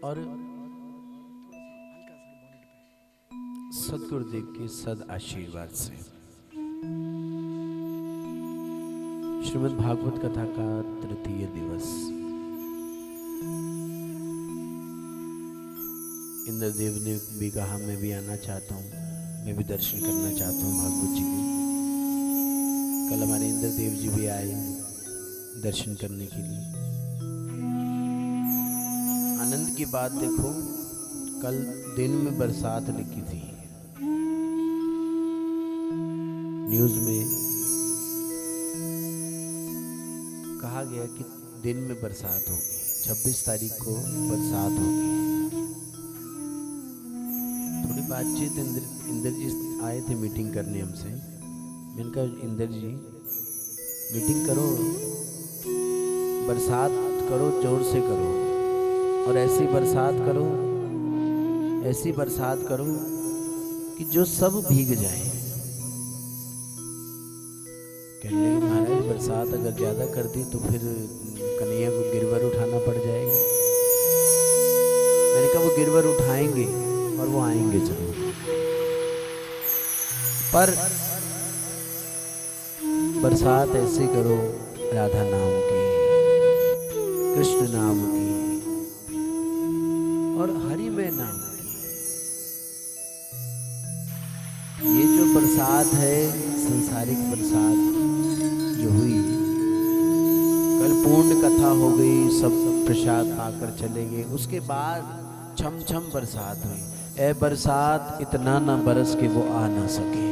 और सदगुरुदेव के सद आशीर्वाद से श्रीमद् भागवत कथा का तृतीय दिवस। इंद्रदेव ने भी कहा मैं भी आना चाहता हूँ, मैं भी दर्शन करना चाहता हूँ भागवत जी के। कल हमारे इंद्रदेव जी भी आए दर्शन करने के लिए। आनंद की बात देखो, कल दिन में बरसात लिखी थी न्यूज में, कहा गया कि दिन में बरसात होगी, 26 तारीख को बरसात होगी। थोड़ी बातचीत, इंद्र जी आए थे मीटिंग करने हमसे। मैंने कहा इंद्र जी मीटिंग करो, बरसात करो, जोर से करो, और ऐसी बरसात करो, ऐसी बरसात करो कि जो सब भीग जाए। कहने लगे महाराज बरसात अगर ज़्यादा कर दी तो फिर कन्हैया को गिरवर उठाना पड़ जाएगा। मैंने कहा वो गिरवर उठाएंगे और वो आएंगे जरूर, पर बरसात ऐसे करो राधा नाम की, कृष्ण नाम की और हरिमय नाम की। ये जो बरसात है संसारिक बरसात जो हुई, कल पूर्ण कथा हो गई, सब प्रसाद पाकर चले गए। उसके बाद छम छम बरसात हुई। ए बरसात इतना ना बरस के वो आ ना सके,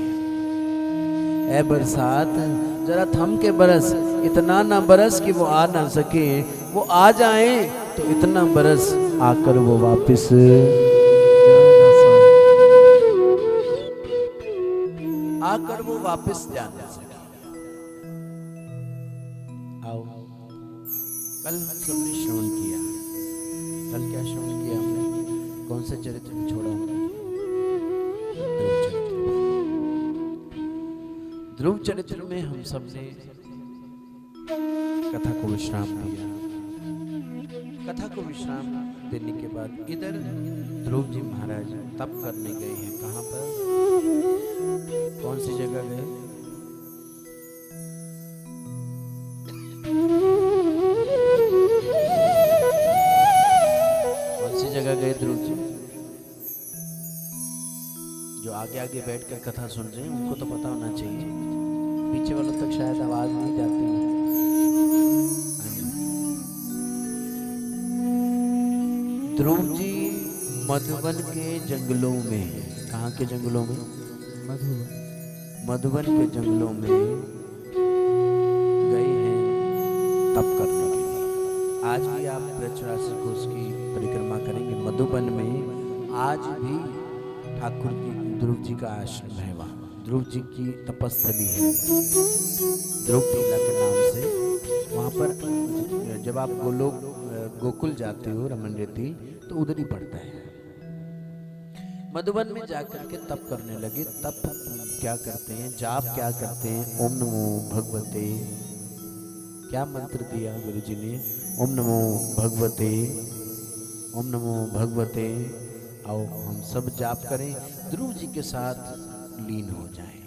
ए बरसात जरा थम के बरस, इतना ना बरस कि वो आ ना सके। वो आ जाए तो इतना बरस आकर वो वापस आकर वो वापस जा ना सके। आओ, कल सबने श्रवण किया। कल क्या श्रवण किया हमने? कौन से चरित्र में छोड़ा हमने? ध्रुव चरित्र में हम सबने कथा को विश्राम दिया। कथा को विश्राम देने के बाद इधर ध्रुव जी महाराज तप करने गए हैं। कहाँ पर? कौन सी जगह गए? कौन सी जगह गए ध्रुव जी? जो आगे आगे बैठकर कथा सुन रहे हैं उनको तो पता होना चाहिए, पीछे वालों तक शायद आवाज नहीं जाती है। ध्रुव जी मधुबन के जंगलों में, कहाँ के जंगलों में? मधुबन के जंगलों में गए हैं तप करने के लिए। आज भी आप ब्रजराज कोष की परिक्रमा करेंगे मधुबन में, आज भी ठाकुर जी ध्रुव जी का आश्रम है। वहाँ ध्रुव जी की तपस्थली है, ध्रुव टीला के नाम से। वहाँ पर जब आप गोकुल जाते हो रमन रेती, तो उधर ही पड़ता है। मधुबन में जाकर के तप करने लगे। तप क्या करते हैं, जाप क्या करते हैं? ओम नमो भगवते, क्या मंत्र दिया गुरु जी ने? ओम नमो भगवते, ओम नमो भगवते। आओ हम सब जाप करें, ध्रुव जी के साथ लीन हो जाएं।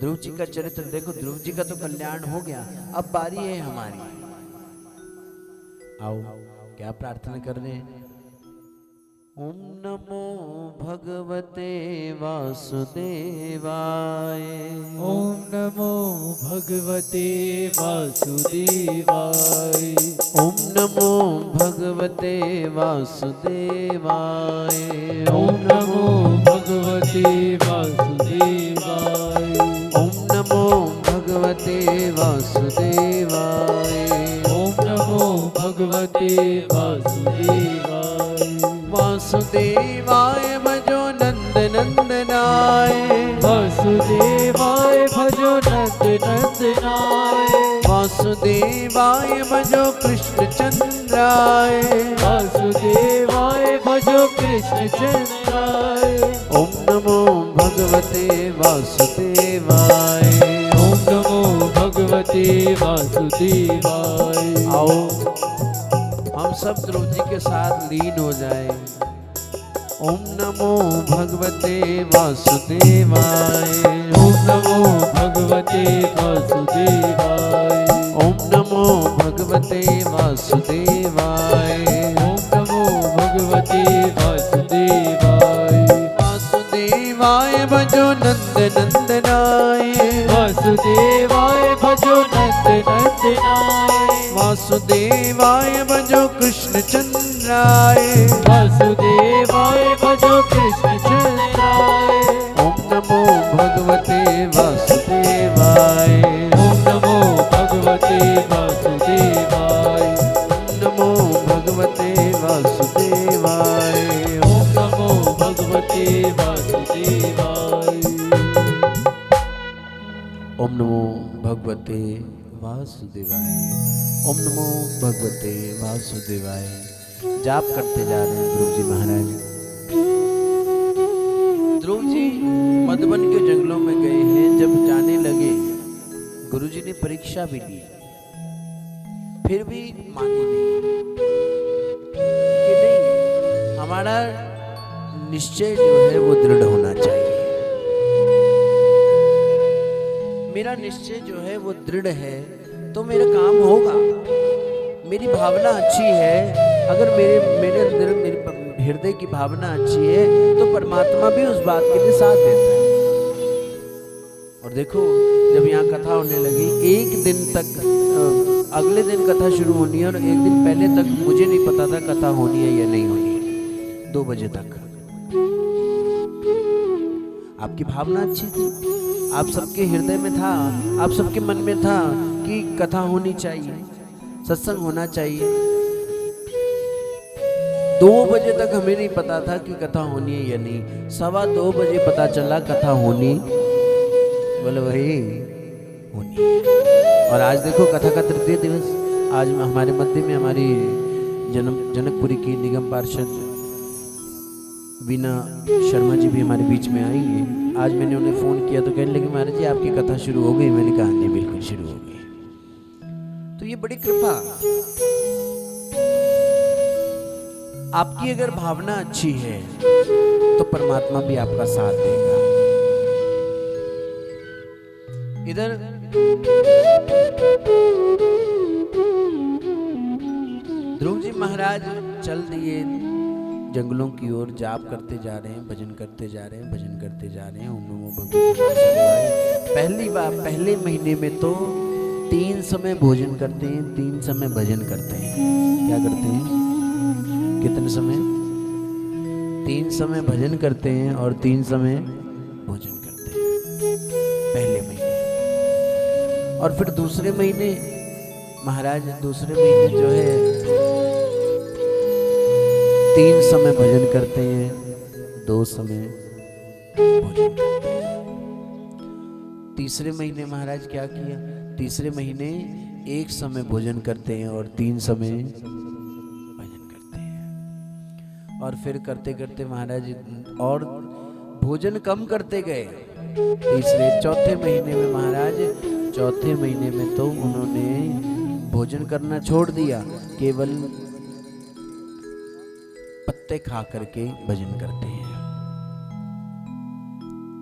ध्रुव जी का चरित्र देखो, ध्रुव जी का तो कल्याण हो गया, अब बारी है हमारी। आओ क्या प्रार्थना कर रहे हैं? ओम नमो भगवते वासुदेवाय, ओम नमो भगवते वासुदेवाय, ओम नमो भगवते वासुदेवाय, ओम नमो भगवते वासुदेवाय, ओम नमो भगवते वासुदेवाय, ओम नमो भगवते वासुदेवाय, वासुदेवाय भजो नंद नंदनाय, वासुदेवाय भजो नंद नंदनाय, वासुदेवाय भजो कृष्ण चंद्राय, वासुदेवाय भजो कृष्ण चंद्राय, ओम नमो भगवते वासुदेवाय, ओम नमो भगवते वासुदेवाय। आओ हम सब ध्रुव जी के साथ लीन हो जाएं। ओम नमो भगवते वासुदेवाय। ओम नमो भगवते वासुदेवाय। ओम नमो भगवते वासुदेवाय। ओम नमो भगवते वासुदेवाय। वासुदेवाय भजो नंद नंदनाय। वासुदेवाय भजो नंद नंदनाय। वासुदेवाय भजो कृष्ण चंद्राय। वासुदेवाय भजो कृष्ण चंद्राय। ओम नमो भगवते वासुदेवाय। ओम नमो भगवते वासुदेवाय। ओम नमो भगवते वासुदेवाय। ओम नमो भगवते वासुदेवाय। ओम नमो भगवते वासुदेवाय। ओम नमो भगवते वासुदेवाय। जाप करते जा रहे हैं ध्रुव जी महाराज। ध्रुव जी मधुबन के जंगलों में गए हैं। जब जाने लगे, गुरु जी ने परीक्षा भी ली, फिर भी माने नहीं कि नहीं, हमारा निश्चय जो है वो दृढ़ होना चाहिए। मेरा निश्चय जो है वो दृढ़ है तो मेरा काम होगा। मेरी भावना अच्छी है, अगर मेरे अंदर मेरे हृदय की भावना अच्छी है तो परमात्मा भी उस बात के लिए साथ देता है। और देखो, जब यहाँ कथा होने लगी, एक दिन तक अगले दिन कथा शुरू होनी है और एक दिन पहले तक मुझे नहीं पता था कथा होनी है या नहीं होनी है। 2 बजे तक आपकी भावना अच्छी थी, आप सबके हृदय में था, आप सबके मन में था कि कथा होनी चाहिए, सत्संग होना चाहिए। 2 बजे तक हमें नहीं पता था कि कथा होनी है या नहीं। 2:15 बजे पता चला कथा होनी, बोले वही होनी है। और आज देखो कथा का तृतीय दिवस। आज हमारे मध्य में हमारी जनकपुरी की निगम पार्षद वीना शर्मा जी भी हमारे बीच में आएंगे। आज मैंने उन्हें फ़ोन किया तो कहने लगे महाराज जी आपकी कथा शुरू हो गई। मैंने कहा जी बिल्कुल शुरू हो गई। तो ये बड़ी कृपा, आपकी अगर भावना अच्छी है तो परमात्मा भी आपका साथ देगा। इधर ध्रुव जी महाराज चल दिए जंगलों की ओर, जाप करते जा रहे हैं, भजन करते जा रहे हैं, भजन करते जा रहे हैं। ओम नमो भगवते वासुदेवाय। पहली बार पहले महीने में तो 3 समय भोजन करते हैं, 3 समय भजन करते हैं। क्या करते हैं? कितने समय? 3 समय भजन करते हैं और 3 समय भोजन करते हैं पहले महीने। और फिर दूसरे महीने महाराज, दूसरे महीने जो है 3 समय भजन करते हैं, 2 समय भोजन करते हैं। तीसरे महीने महाराज क्या किया? तीसरे महीने 1 समय भोजन करते हैं और 3 समय भजन करते हैं। और फिर करते करते महाराज और भोजन कम करते गए। चौथे महीने में महाराज, चौथे महीने में तो उन्होंने भोजन करना छोड़ दिया, केवल पत्ते खा करके भजन करते हैं।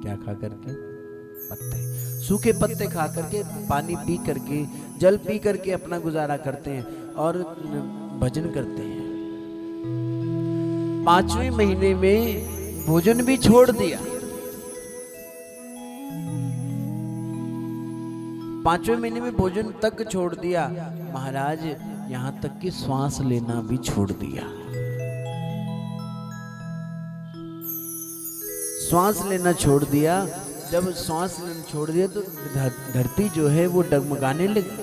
क्या खा करके? पत्ते, सूखे पत्ते खा करके, पानी पी करके, जल पी करके अपना गुजारा करते हैं और भजन करते हैं। 5वें महीने में भोजन भी छोड़ दिया। 5वें महीने में भोजन तक छोड़ दिया महाराज, यहां तक कि श्वास लेना भी छोड़ दिया। श्वास लेना छोड़ दिया। जब श्वास लेना छोड़ दिया तो धरती जो है वो डगमगाने लगी,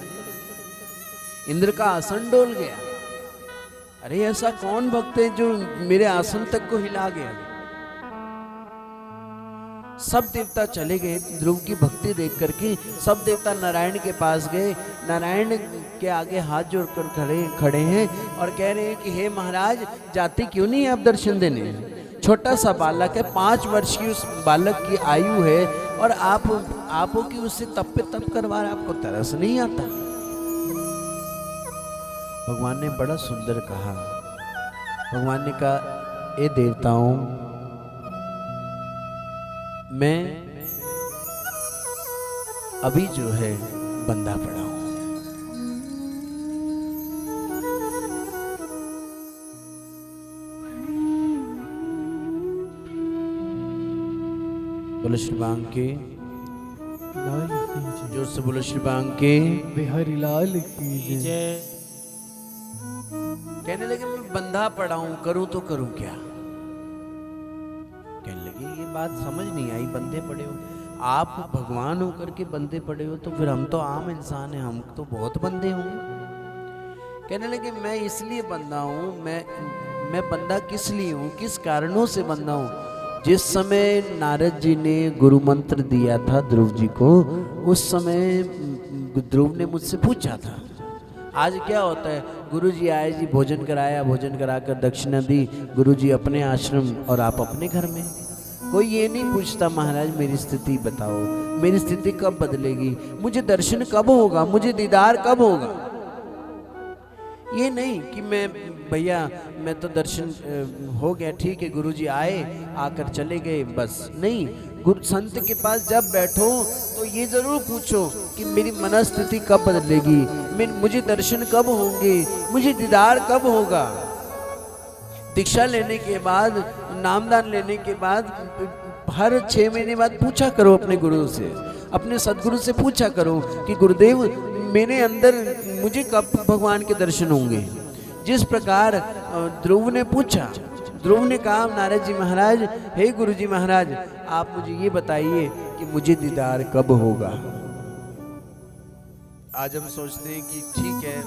इंद्र का आसन डोल गया। अरे ऐसा कौन भक्त है जो मेरे आसन तक को हिला गया? सब देवता चले गए ध्रुव की भक्ति देख करके। सब देवता नारायण के पास गए, नारायण के आगे हाथ जोड़कर खड़े हैं और कह रहे हैं कि हे महाराज, जाते क्यों नहीं आप दर्शन देने? छोटा सा बालक है, 5 वर्ष की उस बालक की आयु है और आपो की उससे तप पे तप करवा रहे, आपको तरस नहीं आता? भगवान ने बड़ा सुंदर कहा। भगवान ने कहा, ए देवताओं, मैं अभी जो है बंधा पड़ा हूं। बोलो श्री बांग के लाल की जय। जोर से बोलो श्री बांग के। बिहारी लाल की जय। कहने लगे, मैं बंधा पड़ा हूं, करूं तो करूं क्या? कहने लगे, ये बात समझ नहीं आई, बंधे पड़े हो आप, भगवान होकर के बंधे पड़े हो, तो फिर हम तो आम इंसान हैं, हम तो बहुत बंधे होंगे। कहने लगे, मैं इसलिए बंधा हूं, मैं बंधा किस लिए हूं, किस कारणों से बंधा हूं? जिस समय नारद जी ने गुरु मंत्र दिया था ध्रुव जी को, उस समय ध्रुव ने मुझसे पूछा था, आज क्या होता है? गुरु जी आए जी, भोजन कराया, भोजन कराकर दक्षिणा दी, गुरु जी अपने आश्रम और आप अपने घर में। कोई ये नहीं पूछता, महाराज मेरी स्थिति बताओ, मेरी स्थिति कब बदलेगी, मुझे दर्शन कब होगा, मुझे दीदार कब होगा। ये नहीं कि मैं भैया मैं तो दर्शन हो गया, ठीक है, गुरुजी आए, आकर चले गए, बस नहीं। गुरु संत के पास जब बैठो तो ये जरूर पूछो कि मेरी मनस्थिति कब बदलेगी, मुझे दर्शन कब होंगे, मुझे दीदार कब होगा। दीक्षा लेने के बाद, नामदान लेने के बाद हर 6 महीने बाद पूछा करो अपने गुरु से, अपने सदगुरु से पूछा करो कि गुरुदेव मेरे अंदर मुझे कब भगवान के दर्शन होंगे। जिस प्रकार ध्रुव ने पूछा, ध्रुव ने कहा, नारद जी महाराज, हे गुरु जी महाराज, आप मुझे ये बताइए कि मुझे दीदार कब होगा। आज हम सोचते हैं कि ठीक है,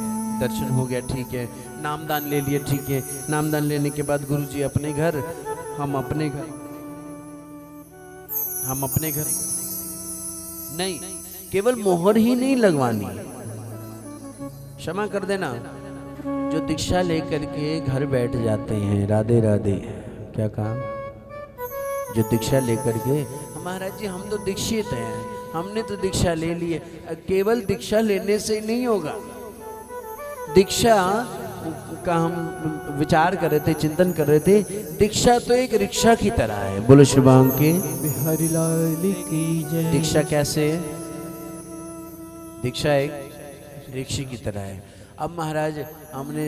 दर्शन हो गया, ठीक है, नामदान ले लिया, ठीक है, नामदान लेने के बाद गुरु जी अपने घर, हम अपने घर, हम अपने घर। नहीं, केवल मोहर ही नहीं लगवानी, क्षमा कर देना, जो दीक्षा लेकर के घर बैठ जाते हैं, राधे राधे, क्या कहा, जो दीक्षा लेकर के, महाराज जी हम तो दीक्षित हैं, हमने तो दीक्षा ले ली है। केवल दीक्षा लेने से नहीं होगा। दीक्षा का हम विचार कर रहे थे, चिंतन कर रहे थे, दीक्षा तो एक रिक्शा की तरह है। बोलो श्री बांग के बिहारी लाल की जय। दीक्षा कैसे है? दीक्षा एक रिक्शा की तरह है। अब महाराज हमने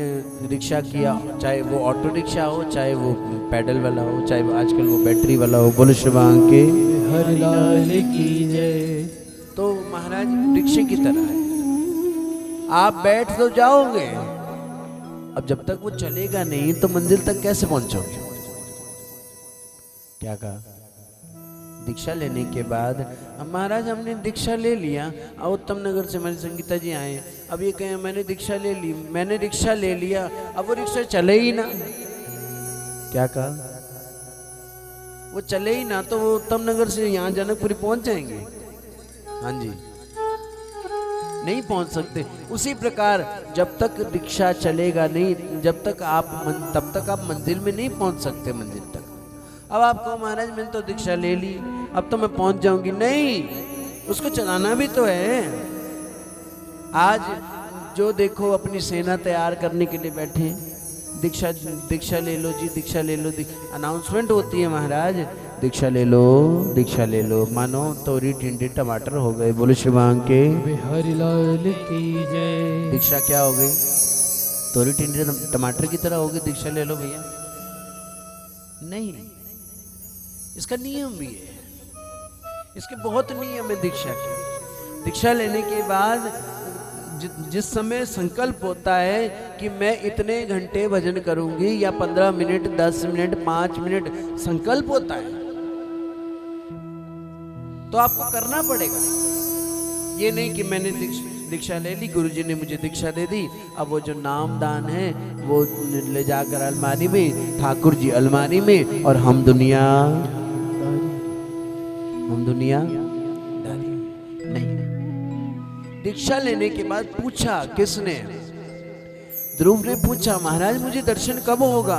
रिक्शा किया, चाहे वो ऑटो रिक्शा हो, चाहे वो पैडल वाला हो, चाहे वो आजकल वो बैटरी वाला हो, बोलो श्री बांग के बिहारी लाल की जय। तो महाराज रिक्शे की तरह है, आप बैठ तो जाओगे, अब जब तक वो चलेगा नहीं तो मंजिल तक कैसे पहुंचोगे? क्या कहा? दीक्षा लेने के बाद, अब महाराज हमने दीक्षा ले लिया, और उत्तम नगर से मेरे संगीता जी आए, अब ये कहें मैंने दीक्षा ले ली, मैंने रिक्शा ले लिया, अब वो रिक्शा चले ही ना। क्या कहा? वो चले ही ना, तो वो उत्तम नगर से यहाँ जनकपुरी पहुंच जाएंगे? हाँ जी, नहीं पहुंच सकते। उसी प्रकार जब तक दीक्षा चलेगा नहीं, जब तक तब तक आप मंजिल में नहीं पहुंच सकते, मंजिल तक। अब आप कहो महाराज मैंने तो दीक्षा ले ली, अब तो मैं पहुंच जाऊंगी, नहीं, उसको चलाना भी तो है। आज जो देखो अपनी सेना तैयार करने के लिए बैठे, दीक्षा ले लो जी, दीक्षा ले लो, अनाउंसमेंट होती है महाराज, दीक्षा ले लो, दीक्षा ले लो, मानो तोरी टिंडे टमाटर हो गए। बोलो श्री बांग के बिहारी लाल की जय। दीक्षा क्या हो गई? तोरी टिंडे टमाटर की तरह हो गई, दीक्षा ले लो भैया? नहीं, इसका नियम भी है, इसके बहुत नियम है दीक्षा के। दीक्षा लेने के बाद जिस समय संकल्प होता है कि मैं इतने घंटे भजन करूंगी, या 15 मिनट, 10 मिनट, 5 मिनट संकल्प होता है, तो आपको करना पड़ेगा। ये नहीं कि मैंने दीक्षा ले ली, गुरुजी ने मुझे दीक्षा दे दी, अब वो जो नामदान है वो ले जाकर अलमारी में, ठाकुर जी अलमारी में, और हम दुनिया नहीं। दीक्षा लेने के बाद पूछा, किसने? ध्रुव ने पूछा, महाराज मुझे दर्शन कब होगा?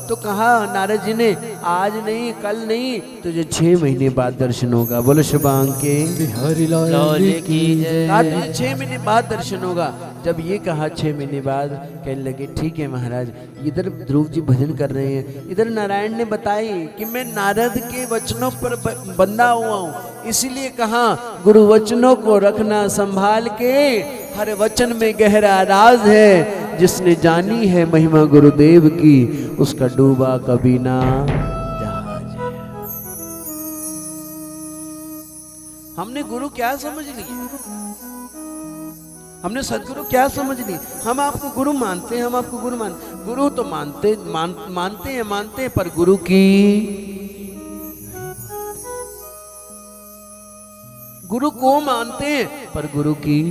तो कहा नारद जी ने, आज नहीं कल नहीं, तुझे 6 महीने बाद दर्शन होगा। बोलो शुभांग के बिहारी लाल की जय। कहा तुझे 6 महीने बाद दर्शन होगा। जब ये कहा 6 महीने बाद, कहने लगे ठीक है महाराज। इधर ध्रुव जी भजन कर रहे हैं, इधर नारायण ने बताई कि मैं नारद के वचनों पर बंधा हुआ हूँ, इसीलिए कहा गुरु वचनों को रखना संभाल के, हर वचन में गहरा राज है, जिसने जानी है महिमा गुरुदेव की, उसका डूबा कभी ना जहाज है। हमने गुरु क्या समझ लिया, हमने सदगुरु क्या समझ ली। हम आपको गुरु मानते हैं, हम आपको गुरु गुरु तो मानते हैं, पर गुरु की, गुरु को मानते हैं पर गुरु की।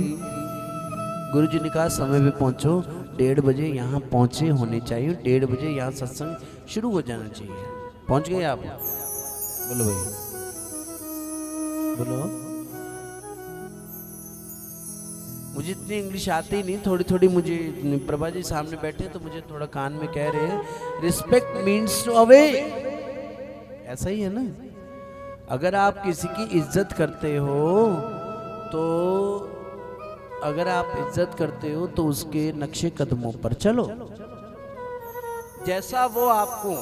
गुरु जी ने कहा समय पे पहुंचो, 1:30 बजे यहाँ पहुंचे होने चाहिए, 1:30 बजे यहाँ सत्संग शुरू हो जाना चाहिए। पहुंच गए आप? बोलो भाई, बोलो। मुझे इतनी इंग्लिश आती ही नहीं, थोड़ी थोड़ी मुझे, प्रभा जी सामने बैठे तो मुझे थोड़ा कान में कह रहे हैं, रिस्पेक्ट मीन्स टू अवे। ऐसा ही है ना, अगर आप किसी की इज्जत करते हो तो, अगर आप इज्जत करते हो तो उसके नक्शे कदमों पर चलो, जैसा वो आपको।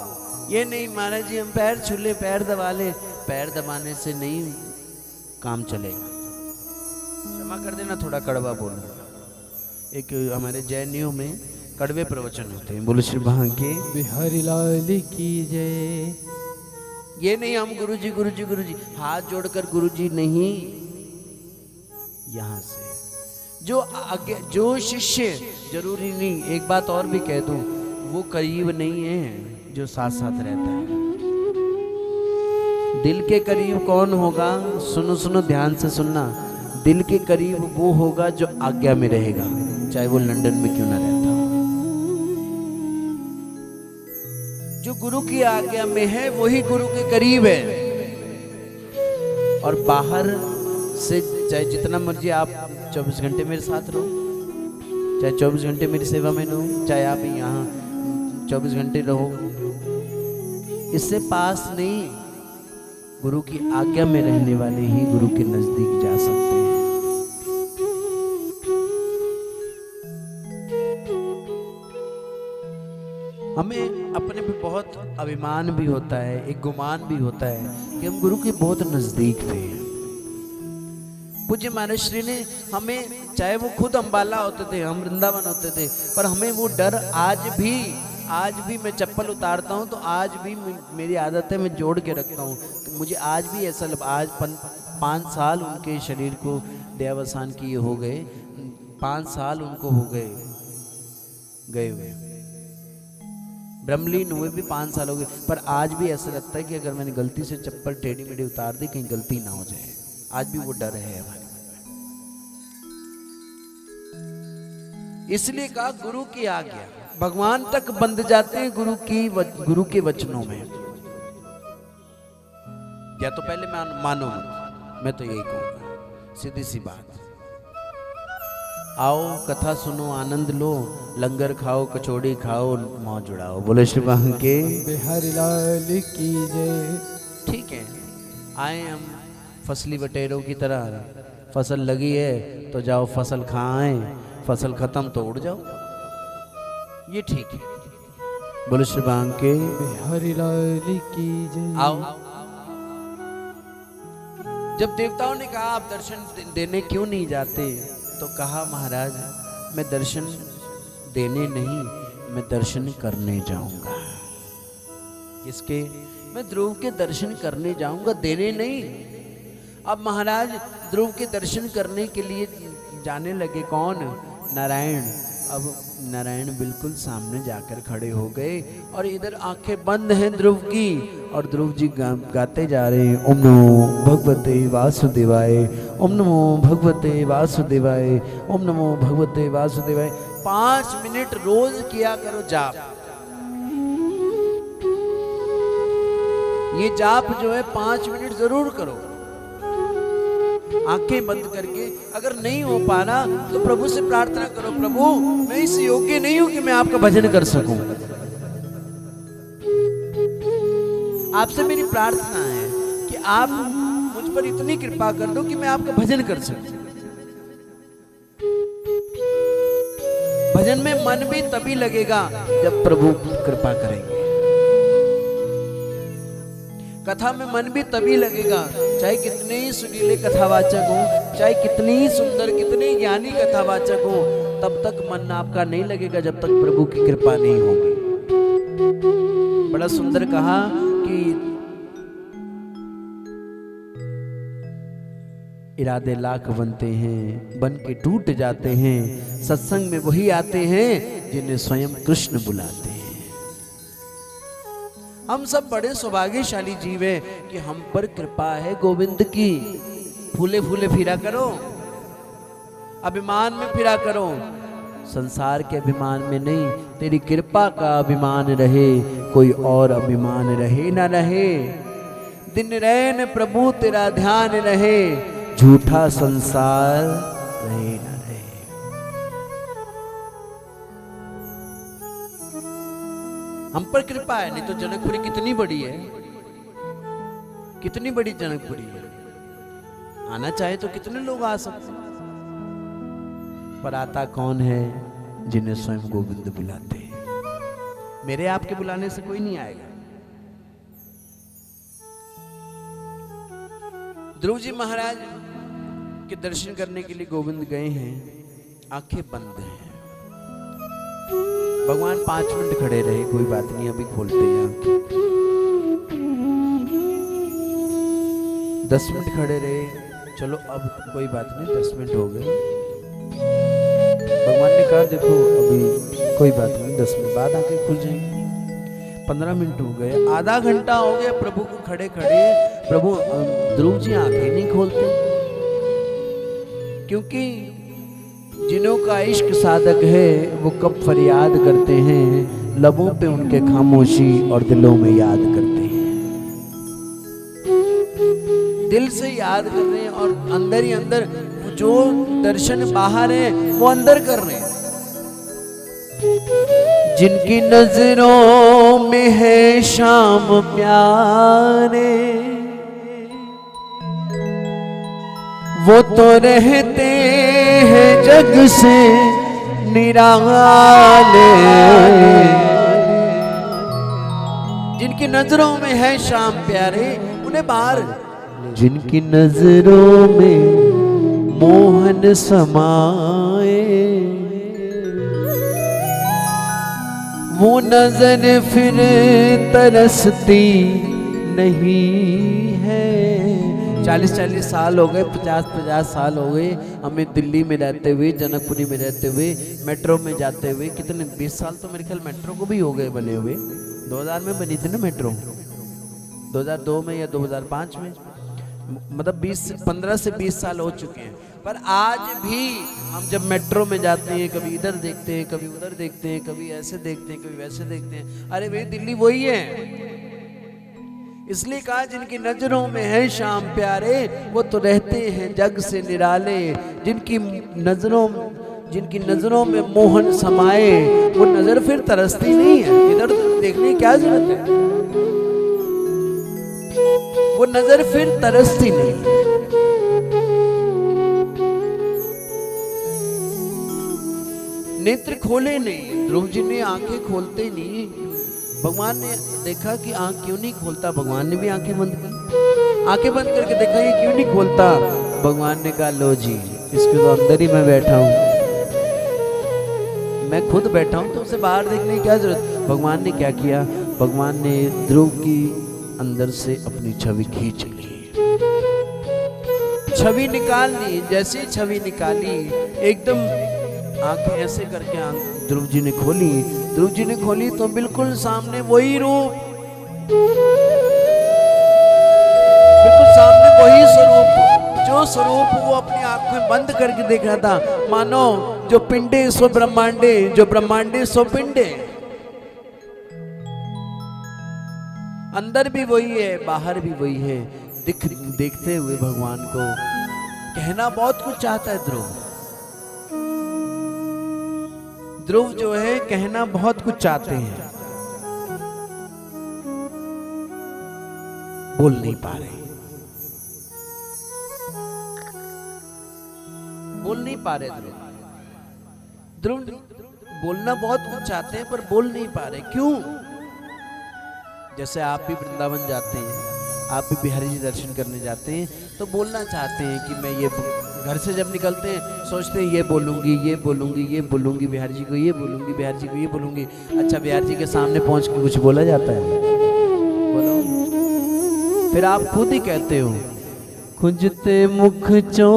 ये नहीं महाराज जी हम पैर छूले पैर दबा ले, पैर दबाने से नहीं काम चलेगा। क्षमा कर देना थोड़ा कड़वा बोलूंगा, एक हमारे जैनियों में कड़वे प्रवचन होते हैं। बोलो श्री भांगे बिहारी लाल की जय। ये नहीं हम गुरुजी गुरुजी गुरुजी हाथ जोड़कर गुरुजी नहीं, यहां से जो आगे जो शिष्य, जरूरी नहीं, एक बात और भी कह दूं, वो करीब नहीं है जो साथ साथ रहता है। दिल के करीब कौन होगा? सुनो सुनो ध्यान से सुनना, दिल के करीब वो होगा जो आज्ञा में रहेगा, चाहे वो लंदन में क्यों ना रहता हो। जो गुरु की आज्ञा में है वही गुरु के करीब है। और बाहर से चाहे जितना मर्जी आप 24 घंटे मेरे साथ रहो, चाहे 24 घंटे मेरी सेवा में रहो, चाहे आप यहाँ 24 घंटे रहो, इससे पास नहीं, गुरु की आज्ञा में रहने वाले ही गुरु के नजदीक जा सकते हैं। हमें अपने पे बहुत अभिमान भी होता है, एक गुमान भी होता है कि हम गुरु के बहुत नजदीक थे। पूज्य महाराज श्री ने हमें, चाहे वो खुद अंबाला होते थे, हम वृंदावन होते थे, पर हमें वो डर आज भी मैं चप्पल उतारता हूँ तो आज भी मेरी आदत है, मैं जोड़ के रखता हूँ। तो मुझे आज भी ऐसा आज 5 साल उनके शरीर को देहावसान किए हो गए, 5 साल उनको हो गए हुए, ब्रह्मलीन हुए भी 5 साल हो गए, पर आज भी ऐसा लगता है कि अगर मैंने गलती से चप्पल टेढ़ी मेढ़ी उतार दी, कहीं गलती ना हो जाए। आज भी वो डर है हमारे। इसलिए कहा गुरु की आज्ञा, भगवान तक बंध जाते हैं गुरु के वचनों में। या तो पहले मानो मत, मैं तो यही कहूंगा, सीधी सी बात। आओ कथा सुनो, आनंद लो, लंगर खाओ, कचौड़ी खाओ, मौज उड़ाओ। बोले श्री के बिहारी लाल की जय। ठीक है, आए हम फसली बटेरों की तरह, फसल लगी है तो जाओ फसल खाएं, फसल खत्म तो उड़ जाओ, ये ठीक है। बोले श्री के बिहारी लाल की जय। आओ। जब देवताओं ने कहा आप दर्शन देने क्यों नहीं जाते, तो कहा महाराज मैं दर्शन देने नहीं, मैं दर्शन करने जाऊंगा। किसके? मैं ध्रुव के दर्शन करने जाऊंगा, देने नहीं। अब महाराज ध्रुव के दर्शन करने के लिए जाने लगे, कौन? नारायण। अब नारायण बिल्कुल सामने जाकर खड़े हो गए और इधर आंखें बंद हैं ध्रुव की, और ध्रुव जी गाते जा रहे हैं, ओम नमो भगवते वासुदेवाय, ओम नमो भगवते वासुदेवाय, ओम नमो भगवते वासुदेवाय। 5 मिनट रोज किया करो जाप। ये जाप जो है 5 मिनट जरूर करो, आंखें बंद करके। अगर नहीं हो पा रहा तो प्रभु से प्रार्थना करो, प्रभु मैं इस योग्य नहीं हूं कि मैं आपका भजन कर सकूं, आपसे मेरी प्रार्थना है कि आप मुझ पर इतनी कृपा कर दो कि मैं आपका भजन कर सकूं। भजन में मन भी तभी लगेगा जब प्रभु कृपा करेंगे। कथा में मन भी तभी लगेगा, चाहे कितने ही सुरीले कथावाचक हो, चाहे कितनी ही सुंदर, कितने ही ज्ञानी कथावाचक हो, तब तक मन आपका नहीं लगेगा जब तक प्रभु की कृपा नहीं होगी। बड़ा सुंदर कहा कि इरादे लाख बनते हैं, बन के टूट जाते हैं, सत्संग में वही आते हैं जिन्हें स्वयं कृष्ण बुलाते हैं। हम सब बड़े सौभाग्यशाली जीव हैं कि हम पर कृपा है गोविंद की। फूले फूले फिरा करो, अभिमान में फिरा करो, संसार के अभिमान में नहीं, तेरी कृपा का अभिमान रहे, कोई और अभिमान रहे ना रहे। दिन रैन प्रभु तेरा ध्यान रहे, झूठा संसार रहे ना रहे। हम पर कृपा है, नहीं तो जनकपुरी कितनी बड़ी है, कितनी बड़ी जनकपुरी है। आना चाहे तो कितने लोग आ सकते हैं, पर आता कौन है? जिन्हें स्वयं गोविंद बुलाते हैं। मेरे आपके बुलाने से कोई नहीं आएगा। ध्रुव जी महाराज के दर्शन करने के लिए गोविंद गए हैं, आंखें बंद हैं। भगवान 5 मिनट खड़े रहे, कोई बात नहीं अभी खोलते हैं आंखें। 10 मिनट खड़े रहे, चलो अब कोई बात नहीं, 10 मिनट हो गए। भगवान ने कहा देखो अभी कोई बात नहीं, 10 मिनट बाद आंखें खुल जाएंगी। 15 मिनट हो गए, आधा घंटा हो गया प्रभु को खड़े खड़े। प्रभु ध्रुव जी आंखें नहीं खोलते, क्योंकि जिन्हों का इश्क साधक है वो कब फरियाद करते हैं, लबों पे उनके खामोशी और दिलों में याद करते हैं। दिल से याद कर रहे हैं और अंदर ही अंदर जो दर्शन बाहर है वो अंदर कर रहे हैं। जिनकी नजरों में है शाम प्यारे, वो तो रहते हैं जग से निराले। जिनकी नजरों में है शाम प्यारे, उन्हें बाहर। जिनकी नजरों में मोहन समाए, वो नजर फिर तरसती नहीं है। 40-40 साल हो गए, 50-50 साल हो गए हमें दिल्ली में रहते हुए, जनकपुरी में रहते हुए, मेट्रो में जाते हुए। कितने 20 साल तो मेरे ख्याल मेट्रो को भी हो गए बने हुए। 2000 में बनी थी ना मेट्रो, 2002 में या 2005 में, मतलब 15 से 20 साल हो चुके हैं। पर आज भी हम जब मेट्रो में जाते हैं, कभी इधर देखते हैं, कभी उधर देखते हैं, कभी ऐसे देखते हैं, कभी वैसे देखते हैं, अरे भाई दिल्ली वही है। इसलिए कहा जिनकी नजरों में है शाम प्यारे, वो तो रहते हैं जग से निराले। जिनकी नजरों में मोहन समाए, वो नजर फिर तरसती नहीं है। इधर देखने की क्या जरूरत है, वो नजर फिर तरसती नहीं। नेत्र खोले नहीं, ध्रुव जी ने आंखें खोलते नहीं। भगवान ने देखा कि आंख क्यों नहीं खोलता, भगवान ने भी आंखें बंद कर, आंखें बंद करके देखा ये क्यों नहीं खोलता। भगवान ने कहा लो जी, इसके तो अंदर ही मैं बैठा हूं, मैं खुद बैठा हूं, तो उसे बाहर देखने की क्या जरूरत। भगवान ने क्या किया, भगवान ने ध्रुव की अंदर से अपनी छवि खींच ली, छवि निकाल ली। जैसे छवि निकाली, एकदम आंखें ऐसे करके ध्रुव जी ने खोली। ध्रुव जी ने खोली तो बिल्कुल सामने वही रूप, बिल्कुल सामने वही स्वरूप, जो स्वरूप वो अपनी आंखें बंद करके देख रहा था। मानो जो पिंडे सो ब्रह्मांडे, जो ब्रह्मांडे सो पिंडे। अंदर भी वही है, बाहर भी वही है। देखते हुए भगवान को कहना बहुत कुछ चाहता है ध्रुव। ध्रुव जो है कहना बहुत कुछ चाहते हैं, बोल नहीं पा रहे, बोल नहीं पा रहे ध्रुव। ध्रुव बोलना बहुत कुछ चाहते हैं पर बोल नहीं पा रहे, क्यों? जैसे आप भी वृंदावन जाते हैं, आप भी बिहारी जी दर्शन करने जाते हैं, तो बोलना चाहते हैं कि मैं ये, घर से जब निकलते हैं सोचते हैं ये बोलूंगी, ये बोलूंगी, ये बोलूंगी, बिहारी जी को ये बोलूंगी, बिहारी जी को ये बोलूंगी। अच्छा, बिहारी जी के सामने पहुंच के कुछ बोला जाता है? बोलो। फिर आप खुद ही कहते हो, खुजते मुख चो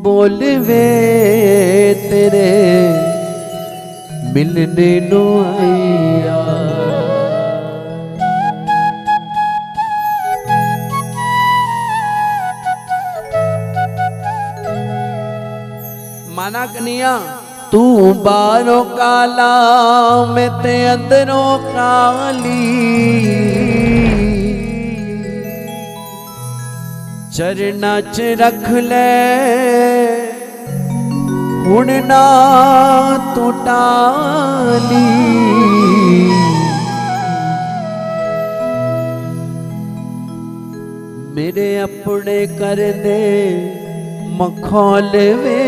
बोलवे तेरे मिलने नो आया। माना कनिया तू बारो काला मैं ते अंदरों काली, चरना च रख ले हुण ना तू टाली। मेरे अपने कर दे मखौल वे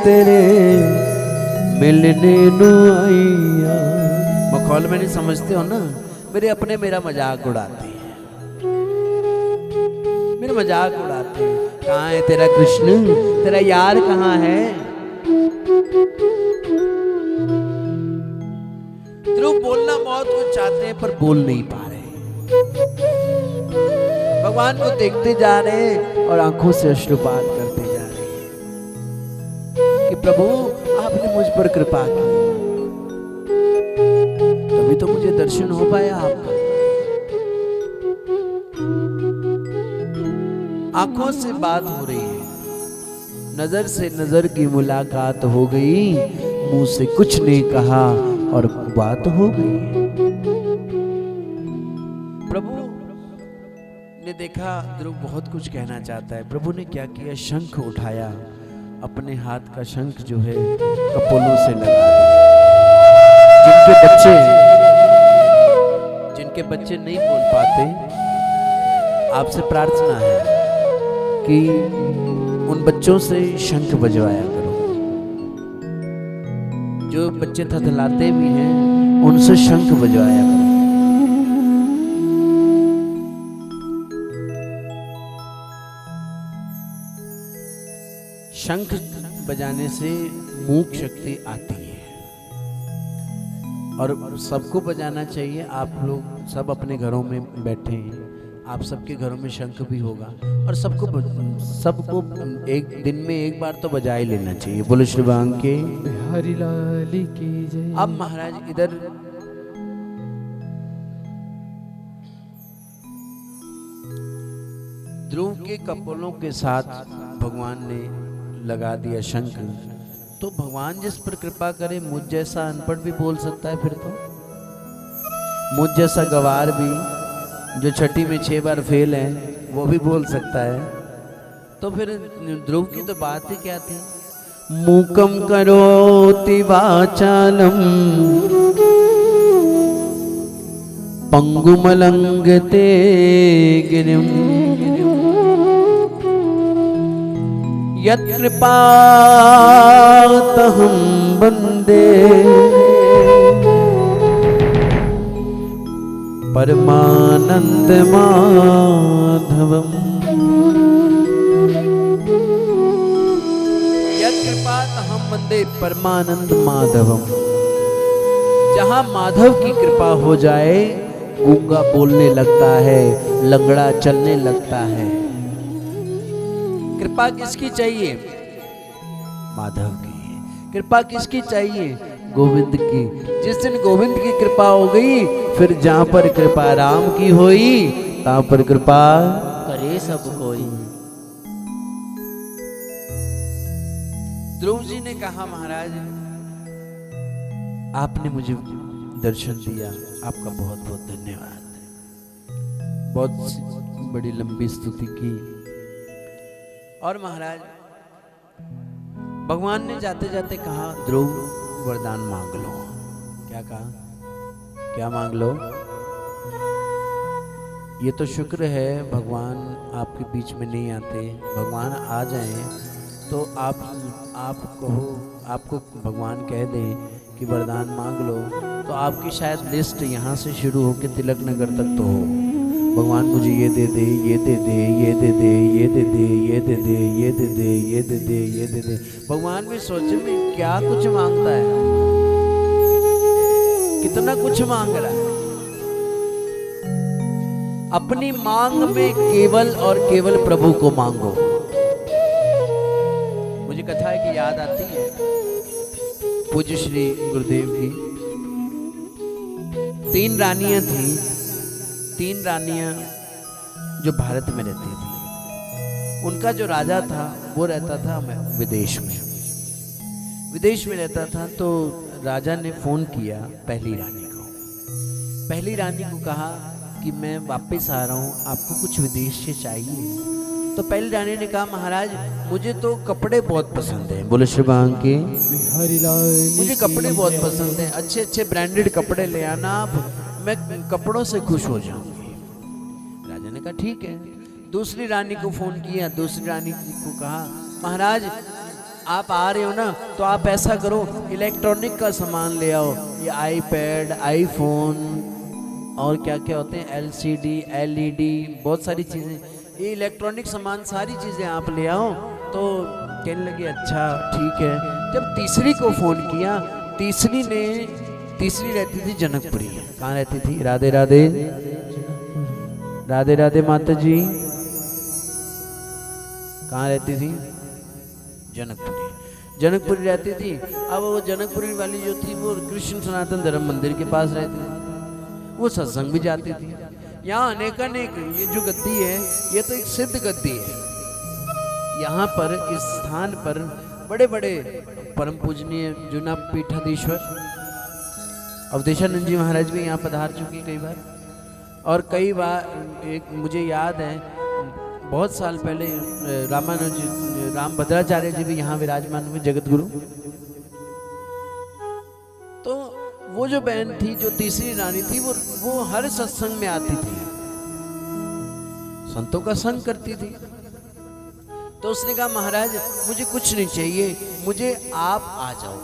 तेरे मिलने नु आईया। मखौल में नहीं समझते हो ना, मेरे अपने मेरा मजाक उड़ाते हैं, मेरा मजाक उड़ाते हैं। कहाँ है तेरा कृष्ण, तेरा यार कहाँ है? ध्रुव बोलना बहुत कुछ चाहते हैं पर बोल नहीं पा रहे, भगवान को देखते जा रहे हैं और आंखों से अश्रुपात करते जा रहे हैं कि प्रभु आपने मुझ पर कृपा की, तभी तो मुझे दर्शन हो पाया आपका। आंखों से बात हो रही है, नजर से नजर की मुलाकात हो गई, मुंह से कुछ नहीं कहा और बात हो गई। प्रभु ने देखा ध्रुव बहुत कुछ कहना चाहता है। प्रभु ने क्या किया, शंख उठाया, अपने हाथ का शंख जो है कपोलों से लगा दिया। जिनके बच्चे नहीं बोल पाते, आपसे प्रार्थना है कि उन बच्चों से शंख बजवाया करो। जो बच्चे थथलाते भी हैं उनसे शंख बजवाया करो। शंख बजाने से मूक शक्ति आती है और सबको बजाना चाहिए। आप लोग सब अपने घरों में बैठे हैं, आप सबके घरों में शंख भी होगा और सबको एक दिन में एक बार तो बजा ही लेना चाहिए। बोलो श्री भांग के बिहारी लाल की जय। अब महाराज इधर ध्रुव के कपोलों के साथ भगवान ने लगा दिया शंख, तो भगवान जिस पर कृपा करे, मुझ जैसा अनपढ़ भी बोल सकता है। फिर तो मुझ जैसा गवार भी, जो छठी में 6 बार फेल है, वो भी बोल सकता है। तो फिर ध्रुव की तो बात ही क्या थी। मूकम करोति वाचालम पंगुमलंगते गिरिम यत्कृपातहं वन्दे परमानंद माधवम। यत्कृपातहं वन्दे परमानंद माधवम। जहां माधव की कृपा हो जाए, गूंगा बोलने लगता है, लंगड़ा चलने लगता है। कृपा किसकी चाहिए? माधव की। कृपा किसकी चाहिए? गोविंद की। जिस दिन गोविंद की कृपा हो गई, फिर जहां पर कृपा राम की होई, तहां पर कृपा करे सब कोई। ध्रुव जी ने कहा, महाराज आपने मुझे दर्शन दिया, आपका बहुत बहुत धन्यवाद। बहुत बड़ी लंबी स्तुति की। और महाराज भगवान ने जाते जाते कहा, ध्रुव वरदान मांग लो। क्या कहा? क्या मांग लो? ये तो शुक्र है भगवान आपके बीच में नहीं आते। भगवान आ जाएं तो आप कहो, आपको भगवान कह दें कि वरदान मांग लो, तो आपकी शायद लिस्ट यहाँ से शुरू होकर तिलक नगर तक तो हो। भगवान मुझे ये दे दे, ये दे दे, ये दे दे, ये दे दे, ये दे दे, ये दे दे, ये दे दे, ये दे दे। भगवान भी सोचे में क्या कुछ मांगता है, कितना कुछ मांग रहा है। अपनी मांग में केवल और केवल प्रभु को मांगो। मुझे कथा की याद आती है पूज्य श्री गुरुदेव की। 3 रानियां थी, 3 रानियां जो भारत में रहती थी। उनका जो राजा था वो रहता था विदेश में, विदेश में रहता था। तो राजा ने फोन किया पहली रानी को। पहली रानी को कहा कि मैं वापस आ रहा हूँ, आपको कुछ विदेश से चाहिए? तो पहली रानी ने कहा महाराज मुझे तो कपड़े बहुत पसंद हैं। बोले श्री बांके बिहारी लाल मुझे कपड़े बहुत पसंद हैं, अच्छे अच्छे ब्रांडेड कपड़े ले आना आप, मैं कपड़ों से खुश हो जाऊंगी। राजा ने कहा ठीक है। दूसरी रानी को फोन किया। दूसरी रानी को कहा महाराज आप आ रहे हो ना, तो आप ऐसा करो इलेक्ट्रॉनिक का सामान ले आओ, ये आईपैड, आईफोन और क्या क्या होते हैं, एलसीडी, एलईडी, बहुत सारी चीज़ें, ये इलेक्ट्रॉनिक सामान सारी चीज़ें आप ले आओ। तो कहने लगे अच्छा ठीक है। जब तीसरी को फ़ोन किया, तीसरी रहती थी जनकपुरी। कहाँ रहती थी? राधे राधे, राधे राधे माता जी। कहाँ रहती थी? जनकपुरी। जनकपुरी रहती थी। अब वो जनकपुरी वाली जो थी वो कृष्ण सनातन धर्म मंदिर के पास रहती थी, वो सत्संग भी जाती थी। यहाँ अनेकानेक, ये जो गद्दी है ये तो एक सिद्ध गद्दी है। यहाँ पर इस स्थान पर बड़े बड़े परम पूजनीय जुना पीठाधीश्वर अवधेशानंद जी महाराज भी यहाँ पधार चुके कई बार। और कई बार एक मुझे याद है बहुत साल पहले राम भद्राचार्य जी भी यहाँ विराजमान हुए, जगत गुरु। तो वो जो बहन थी, जो तीसरी रानी थी, वो हर सत्संग में आती थी, संतों का संग करती थी। तो उसने कहा महाराज मुझे कुछ नहीं चाहिए, मुझे आप आ जाओ।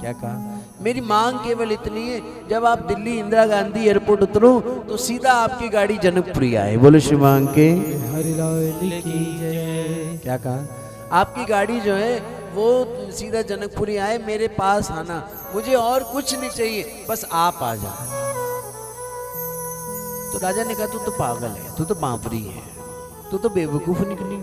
क्या कहा? मेरी मांग केवल इतनी है, जब आप दिल्ली इंदिरा गांधी एयरपोर्ट उतरो तो सीधा आपकी गाड़ी जनकपुरी आए। बोलो श्री मांग के बिहारी लाल की जय। क्या कहा? आपकी गाड़ी जो है वो सीधा जनकपुरी आए, मेरे पास आना, मुझे और कुछ नहीं चाहिए, बस आप आ जाओ। तो राजा ने कहा तू तो पागल है, तू तो बांपरी है, तू तो बेवकूफ निकली।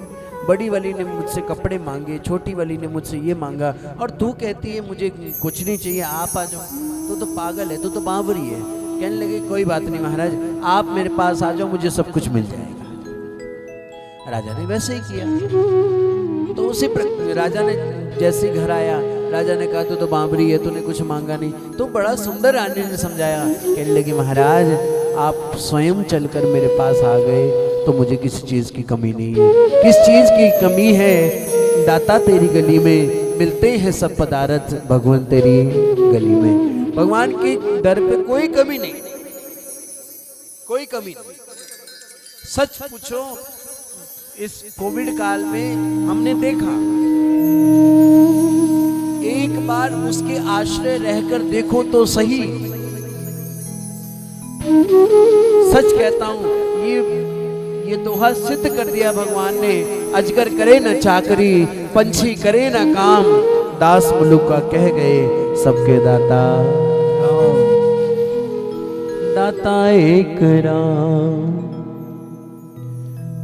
बड़ी वाली ने मुझसे कपड़े मांगे, छोटी वाली ने मुझसे ये मांगा, और तू कहती है मुझे कुछ नहीं चाहिए, आप आ जाओ। तू तो पागल है, तू तो बांपरी है। कहने लगे कोई बात नहीं महाराज, आप मेरे पास आ जाओ, मुझे सब कुछ मिल जाएगा। राजा ने वैसे ही किया। तो उसी राजा ने जैसे घर आया, राजा ने कहा तो बांबरी है, तूने कुछ मांगा नहीं। तो बड़ा सुंदर रानी ने समझाया। कहने लगी महाराज आप स्वयं चलकर मेरे पास आ गए तो मुझे किसी चीज की कमी नहीं है। किस चीज की कमी है? दाता तेरी गली में मिलते हैं सब पदार्थ, भगवान तेरी गली में। भगवान के दर पे कोई कमी नहीं, कोई कमी नहीं। सच पूछो इस कोविड काल में हमने देखा, एक बार उसके आश्रय रहकर देखो तो सही। सच कहता हूं, ये दोहा सिद्ध कर दिया भगवान ने। अजगर करे न चाकरी, पंछी करे न काम, दास मुलुक का कह गए सबके दाता। दाता एक राम,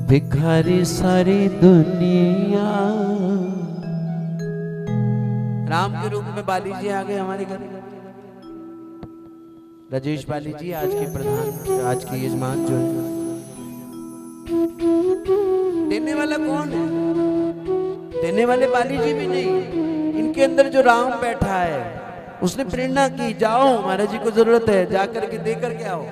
भिखारी सारी दुनिया। राम के रूप में बाली जी आ गए हमारे घर। राजेश बाली जी आज के प्रधान, आज के यजमान जो है। देने वाला कौन है? देने वाले बाली जी भी नहीं, इनके अंदर जो राम बैठा है उसने प्रेरणा की, जाओ महाराज जी को जरूरत है, जाकर के देकर के आओ।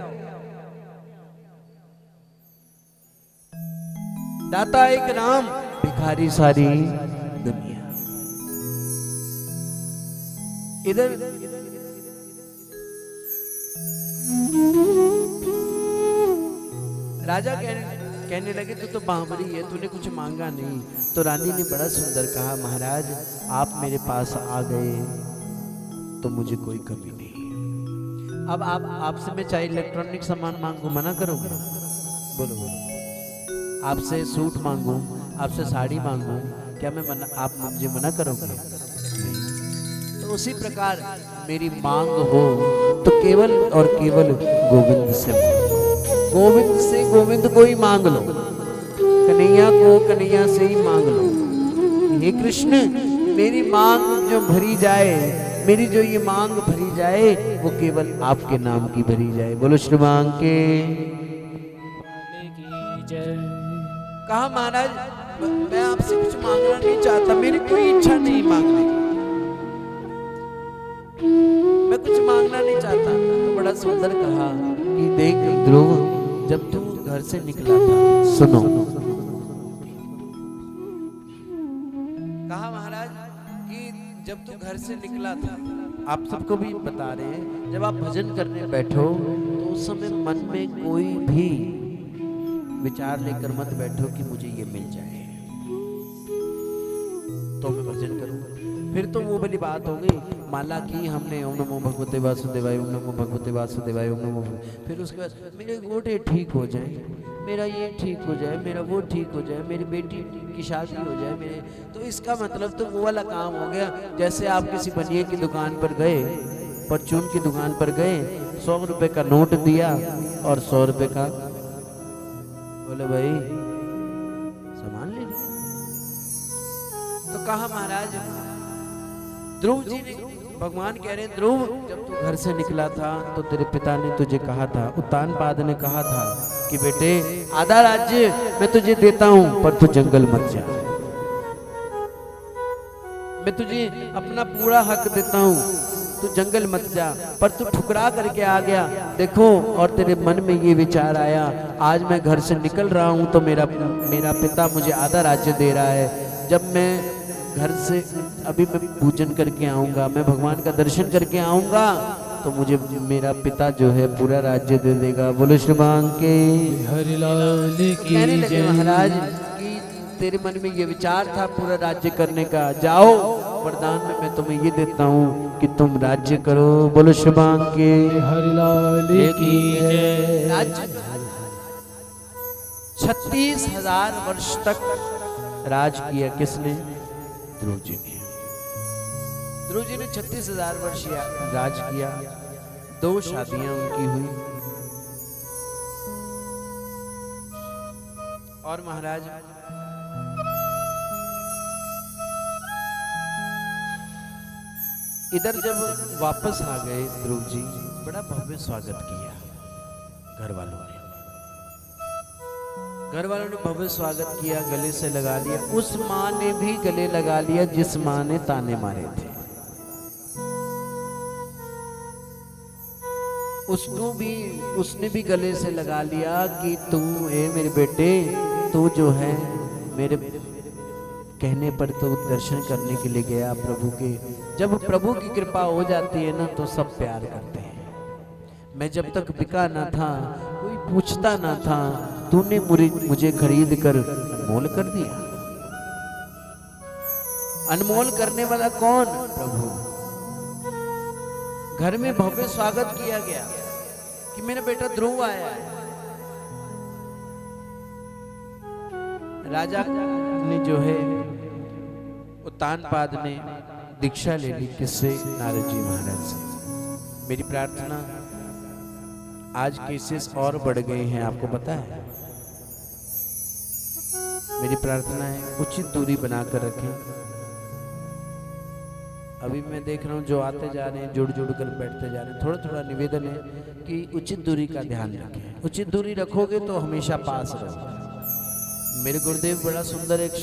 दाता एक राम, भिखारी सारी दुनिया। इधर राजा कहने लगे तू तो बावरी है, तूने कुछ मांगा नहीं। तो रानी ने बड़ा सुंदर कहा, महाराज आप मेरे पास आ गए तो मुझे कोई कमी नहीं। अब आपसे मैं चाहे इलेक्ट्रॉनिक सामान मांगू, मना करोगे? बोलो बोलो। आपसे सूट मांगू, आपसे साड़ी मांगू, क्या मैं आप मुझे मना करोगे? नहीं। तो उसी प्रकार मेरी मांग हो तो केवल और केवल गोविंद से मांगो। गोविंद से गोविंद को ही मांग लो, कन्हैया को कन्हैया से ही मांग लो। हे कृष्ण, मेरी मांग जो भरी जाए, मेरी जो ये मांग भरी जाए वो केवल आपके नाम की भरी जाए। बोलो श्री मांग के कहा, महाराज मैं आपसे कुछ मांगना नहीं चाहता, मेरी कोई इच्छा नहीं मांगने की, मैं कुछ मांगना नहीं चाहता। तो बड़ा सुंदर कहा कि देख ध्रुव, जब तू घर से निकला था, सुनो, कहा महाराज कि जब तू घर से निकला था, आप सबको भी बता रहे हैं, जब आप भजन करने बैठो तो उस समय मन में कोई भी विचार लेकर मत बैठो कि मुझे ये मिल जाए तो मैं भजन करूंगा। फिर तो वो वाली बात हो गई, माला की हमने, ओम नमो भगवते वासुदेवाय, ओम नमो भगवते वासुदेवाय, ओम नमो। फिर उसके बाद मेरे गोटे ठीक हो जाए, मेरा ये ठीक हो जाए, मेरा वो ठीक हो जाए, मेरी बेटी की शादी हो जाए मेरे। तो इसका मतलब तो वो वाला काम हो गया, जैसे आप किसी बनिए की दुकान पर गए, परचून की दुकान पर गए, 100 रुपए का नोट दिया और 100 रुपए का, बोले भाई सामान ले लिया। तो कहा महाराज, ध्रुव जी ने, भगवान कह रहे हैं, ध्रुव जब तू घर से निकला था तो तेरे पिता ने तुझे कहा था, उत्तानपाद ने कहा था कि बेटे आधा राज्य मैं तुझे देता हूं पर तू जंगल मत जा, मैं तुझे अपना पूरा हक देता हूं, तू जंगल मत जा, पर तू ठुकरा करके आ गया। देखो, और तेरे मन में ये विचार आया, आज मैं घर से निकल रहा हूं तो मेरा पिता मुझे आधा राज्य दे रहा है, जब मैं घर से अभी मैं पूजन करके आऊंगा, मैं भगवान का दर्शन करके आऊंगा तो मुझे मेरा पिता जो है पूरा राज्य दे देगा। बोलो श्री मांग के हरिलाल की कहने लगे जय। महाराज कि तेरे मन में ये विचार था पूरा राज्य करने का, जाओ वरदान में मैं तुम्हें ये देता हूँ कि तुम राज्य करो। बोलो श्री मांग के हरिलाल की जय। राज्य 36,000 वर्ष तक राज किया किसने? ध्रुव जी ने। ध्रुव जी ने 36,000 वर्ष राज किया, 2 शादियां उनकी हुई। और महाराज इधर जब वापस आ गए ध्रुव जी, बड़ा भव्य स्वागत किया घर वालों ने। घर वालों ने भव्य स्वागत किया, गले से लगा लिया। उस माँ ने भी गले लगा लिया जिस माँ ने ताने मारे थे, उसने भी गले से लगा लिया कि तू मेरे बेटे, तू जो है मेरे कहने पर तो दर्शन करने के लिए गया प्रभु के। जब प्रभु की कृपा हो जाती है ना तो सब प्यार करते हैं। मैं जब तक बिका ना था, कोई पूछता ना था, तूने मुझे खरीद कर अनमोल कर दिया। अनमोल करने वाला कौन? प्रभु। घर में भव्य स्वागत किया गया कि मेरा बेटा ध्रुव आया है। राजा ने जो है, उत्तानपाद ने दीक्षा ले ली किससे? नारद जी महाराज से। मेरी प्रार्थना, आज केसेस और बढ़ गए हैं, आपको पता है। मेरी प्रार्थना है उचित दूरी बनाकर रखें। अभी मैं देख रहा हूँ जो आते जा रहे हैं जुड़ कर बैठते जा रहे हैं। थोड़ा थोड़ा निवेदन है कि उचित दूरी का ध्यान रखें। उचित दूरी रखोगे तो हमेशा पास रहोगे। मेरे गुरुदेव बड़ा सुंदर एक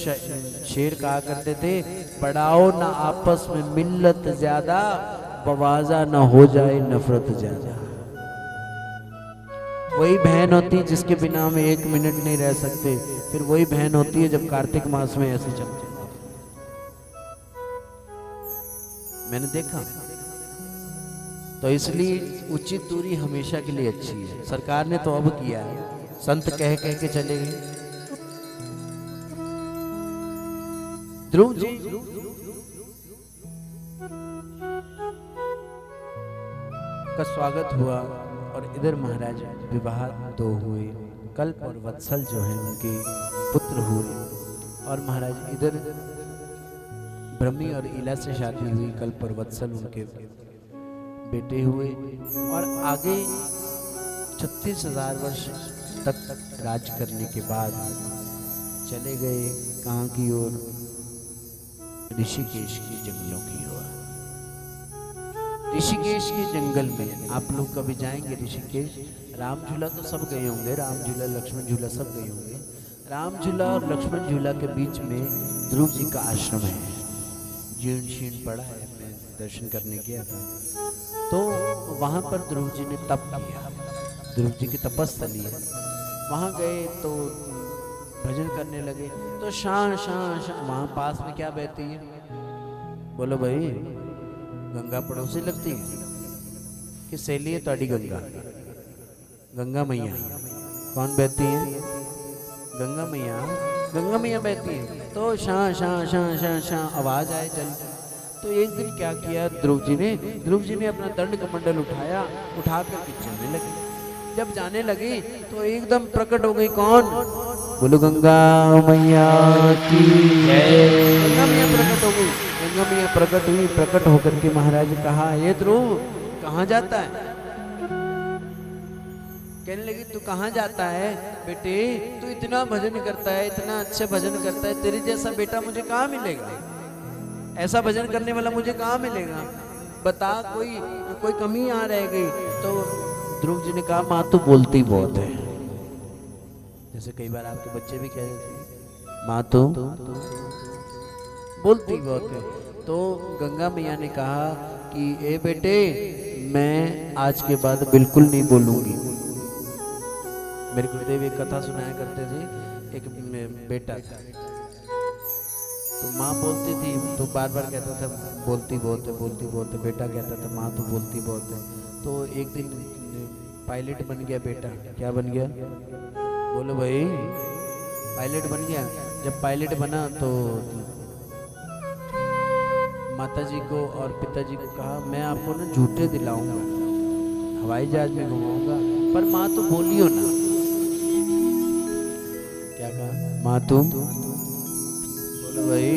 शेर कहा करते थे, बढ़ाओ ना आपस में मिल्लत ज्यादा, बवाजा ना हो जाए नफरत ज्यादा। वही बहन होती है जिसके बिना हम 1 मिनट नहीं रह सकते, फिर वही बहन होती है जब कार्तिक मास में ऐसे चलते। मैंने देखा। तो इसलिए उचित दूरी हमेशा के लिए अच्छी है। सरकार ने तो अब किया है संत कह कह के चले गए। ध्रुव जी का स्वागत हुआ और इधर महाराज विवाह 2 हुए। कल्प और वत्सल जो है उनके पुत्र हुए और महाराज इधर ब्रह्मी और इला से शादी हुई। कल्प और वत्सल उनके बेटे हुए और आगे 36,000 वर्ष तक राज करने के बाद चले गए कहाँ की ओर, ऋषिकेश के जंगलों की ओर। ऋषिकेश के जंगल में आप लोग कभी जाएंगे ऋषिकेश? राम झूला तो सब गए होंगे, राम झूला लक्ष्मण झूला सब गए होंगे। राम झूला और लक्ष्मण झूला के बीच में ध्रुव जी का आश्रम है। जीर्ण शीर्ण पड़ा है, मैं दर्शन करने गया था तो वहाँ पर ध्रुव जी ने तप किया। ध्रुव जी की तपस्थली है, वहाँ गए तो भजन करने लगे। तो शां शां शां वहाँ पास में क्या बहती है? बोलो भाई, गंगा पड़ोसी लगती है कि सहेली है ताड़ी? गंगा, गंगा मैया। कौन बहती है? गंगा मैया। गंगा मैया बहती है तो शां शां शां शां शां आवाज आए चल। तो एक दिन क्या किया ध्रुव जी ने अपना दंड कमंडल उठाया, उठाकर के चलने लगे। जब जाने लगी तो एकदम प्रकट हो गई। कौन? बोलो गंगा मैया की जय। गंगा मैया प्रकट हो गई। गंगा मैया प्रकट हुई। प्रकट होकर के महाराज कहा, ये ध्रुव कहाँ जाता है? कहने लगी, तू कहाँ जाता है बेटे? तू इतना भजन करता है, इतना अच्छे भजन करता है, तेरे जैसा बेटा मुझे कहाँ मिलेगा? ऐसा भजन करने वाला मुझे कहाँ मिलेगा? बता, कोई कमी यहाँ रह गई? तो ध्रुव जी ने कहा, माँ तो बोलती बहुत है। जैसे कई बार आपके बच्चे भी कह देते हैं, माँ तो बोलती बहुत है। तो गंगा मैया ने कहा कि ए बेटे, मैं आज के बाद बिल्कुल नहीं बोलूंगी। मेरे गुरुदेव एक कथा सुनाया करते थे। एक बेटा था तो माँ बोलती थी तो बार बार कहता था बोलती बहुत है, बोलती बहुत है। बेटा कहता था माँ तो बोलती बहुत है। तो एक दिन पायलट बन गया बेटा। क्या बन गया? बोलो भाई, पायलट बन गया। जब पायलट बना तो माताजी को और पिताजी को कहा, मैं आपको ना झूठे दिलाऊंगा, हवाई जहाज में घुमाऊंगा, पर माँ तो बोलियो ना। क्या कहा? माँ तुम बोलो भाई,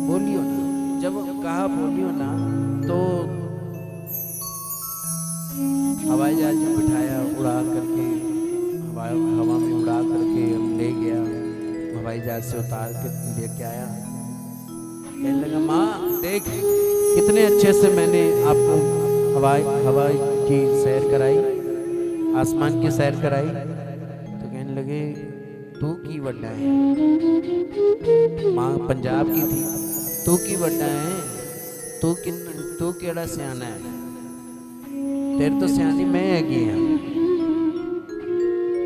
बोलियो ना। जब कहा बोलियो ना तो हवाई जहाज में बिठाया, उड़ा करके हवा में उड़ा करके ले गया। हवाई जहाज से उतार के लेके आया। कहने लगा, माँ देख कितने अच्छे से मैंने आपको हवाई की सैर कराई, आसमान की सैर कराई। तो कहने लगे, तू की वड्डा है। माँ पंजाब की थी। तू की वड्डा है, तू केड़ा सियाना है? तेरे तो सियानी मैं है गया।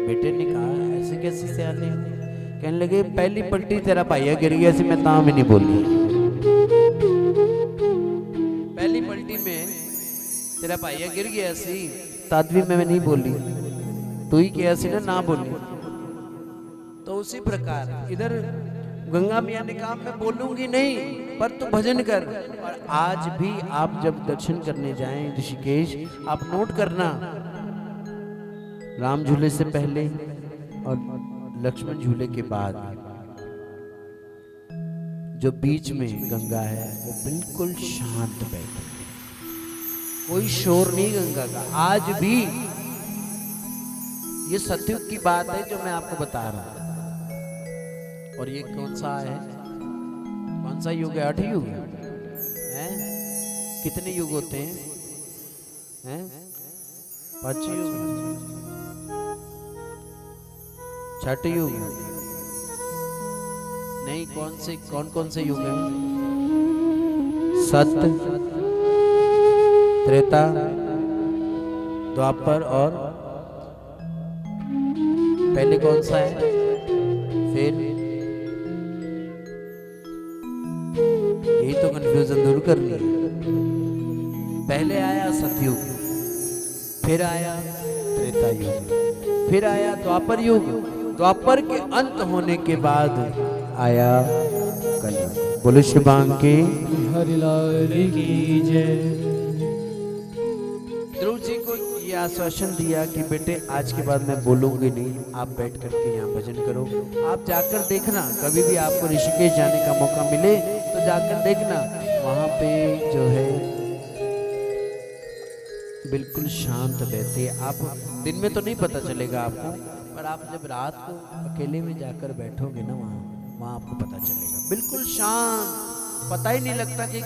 बेटे ने कहा, ऐसे कैसे सियानी? कहने लगे, पहली पलटी तेरा भाइया गिर गया सी, मैं तां भी नहीं बोली। पहली पलटी में तेरा भाइया गिर गया सी, तद भी मैं नहीं बोली। तू ही किया सी ना बोली। तो उसी प्रकार इधर गंगा मैया ने कहा, मैं बोलूंगी नहीं, पर तू भजन कर। और आज भी आप जब दर्शन करने जाएं ऋषिकेश, आप नोट करना, राम झूले से पहले और लक्ष्मण झूले के बाद जो बीच में गंगा है वो बिल्कुल शांत बैठी, कोई शोर नहीं गंगा का। आज भी ये सतयुग की बात है जो मैं आपको बता रहा हूं। और ये कौन सा है? कौन सा युग है? 8 युग है? कितने युग होते हैं? 5 युग, 6 युग नहीं। कौन से युग हैं? सत्य, त्रेता, द्वापर और पहले कौन सा है? फिर यही तो कंफ्यूजन दूर करनी है। पहले आया सतयुग, फिर आया त्रेता युग, फिर आया द्वापर युग, द्वापर के अंत होने के बाद आया कलयुग। बोलो शुभांगी हरि लाल की जय। ध्रुव जी को ये आश्वासन दिया कि बेटे आज के बाद मैं बोलूंगी नहीं, आप बैठ करके यहाँ भजन करो। आप जाकर देखना, कभी भी आपको ऋषिकेश जाने का मौका मिले तो जाकर देखना, वहाँ पे जो है बिल्कुल शांत रहते हैं। आप दिन में तो नहीं पता चलेगा आपको, पर आप जब रात को अकेले में जाकर बैठोगे ना वहाँ आपको पता चलेगा। बिल्कुल शांत, पता ही नहीं लगता कि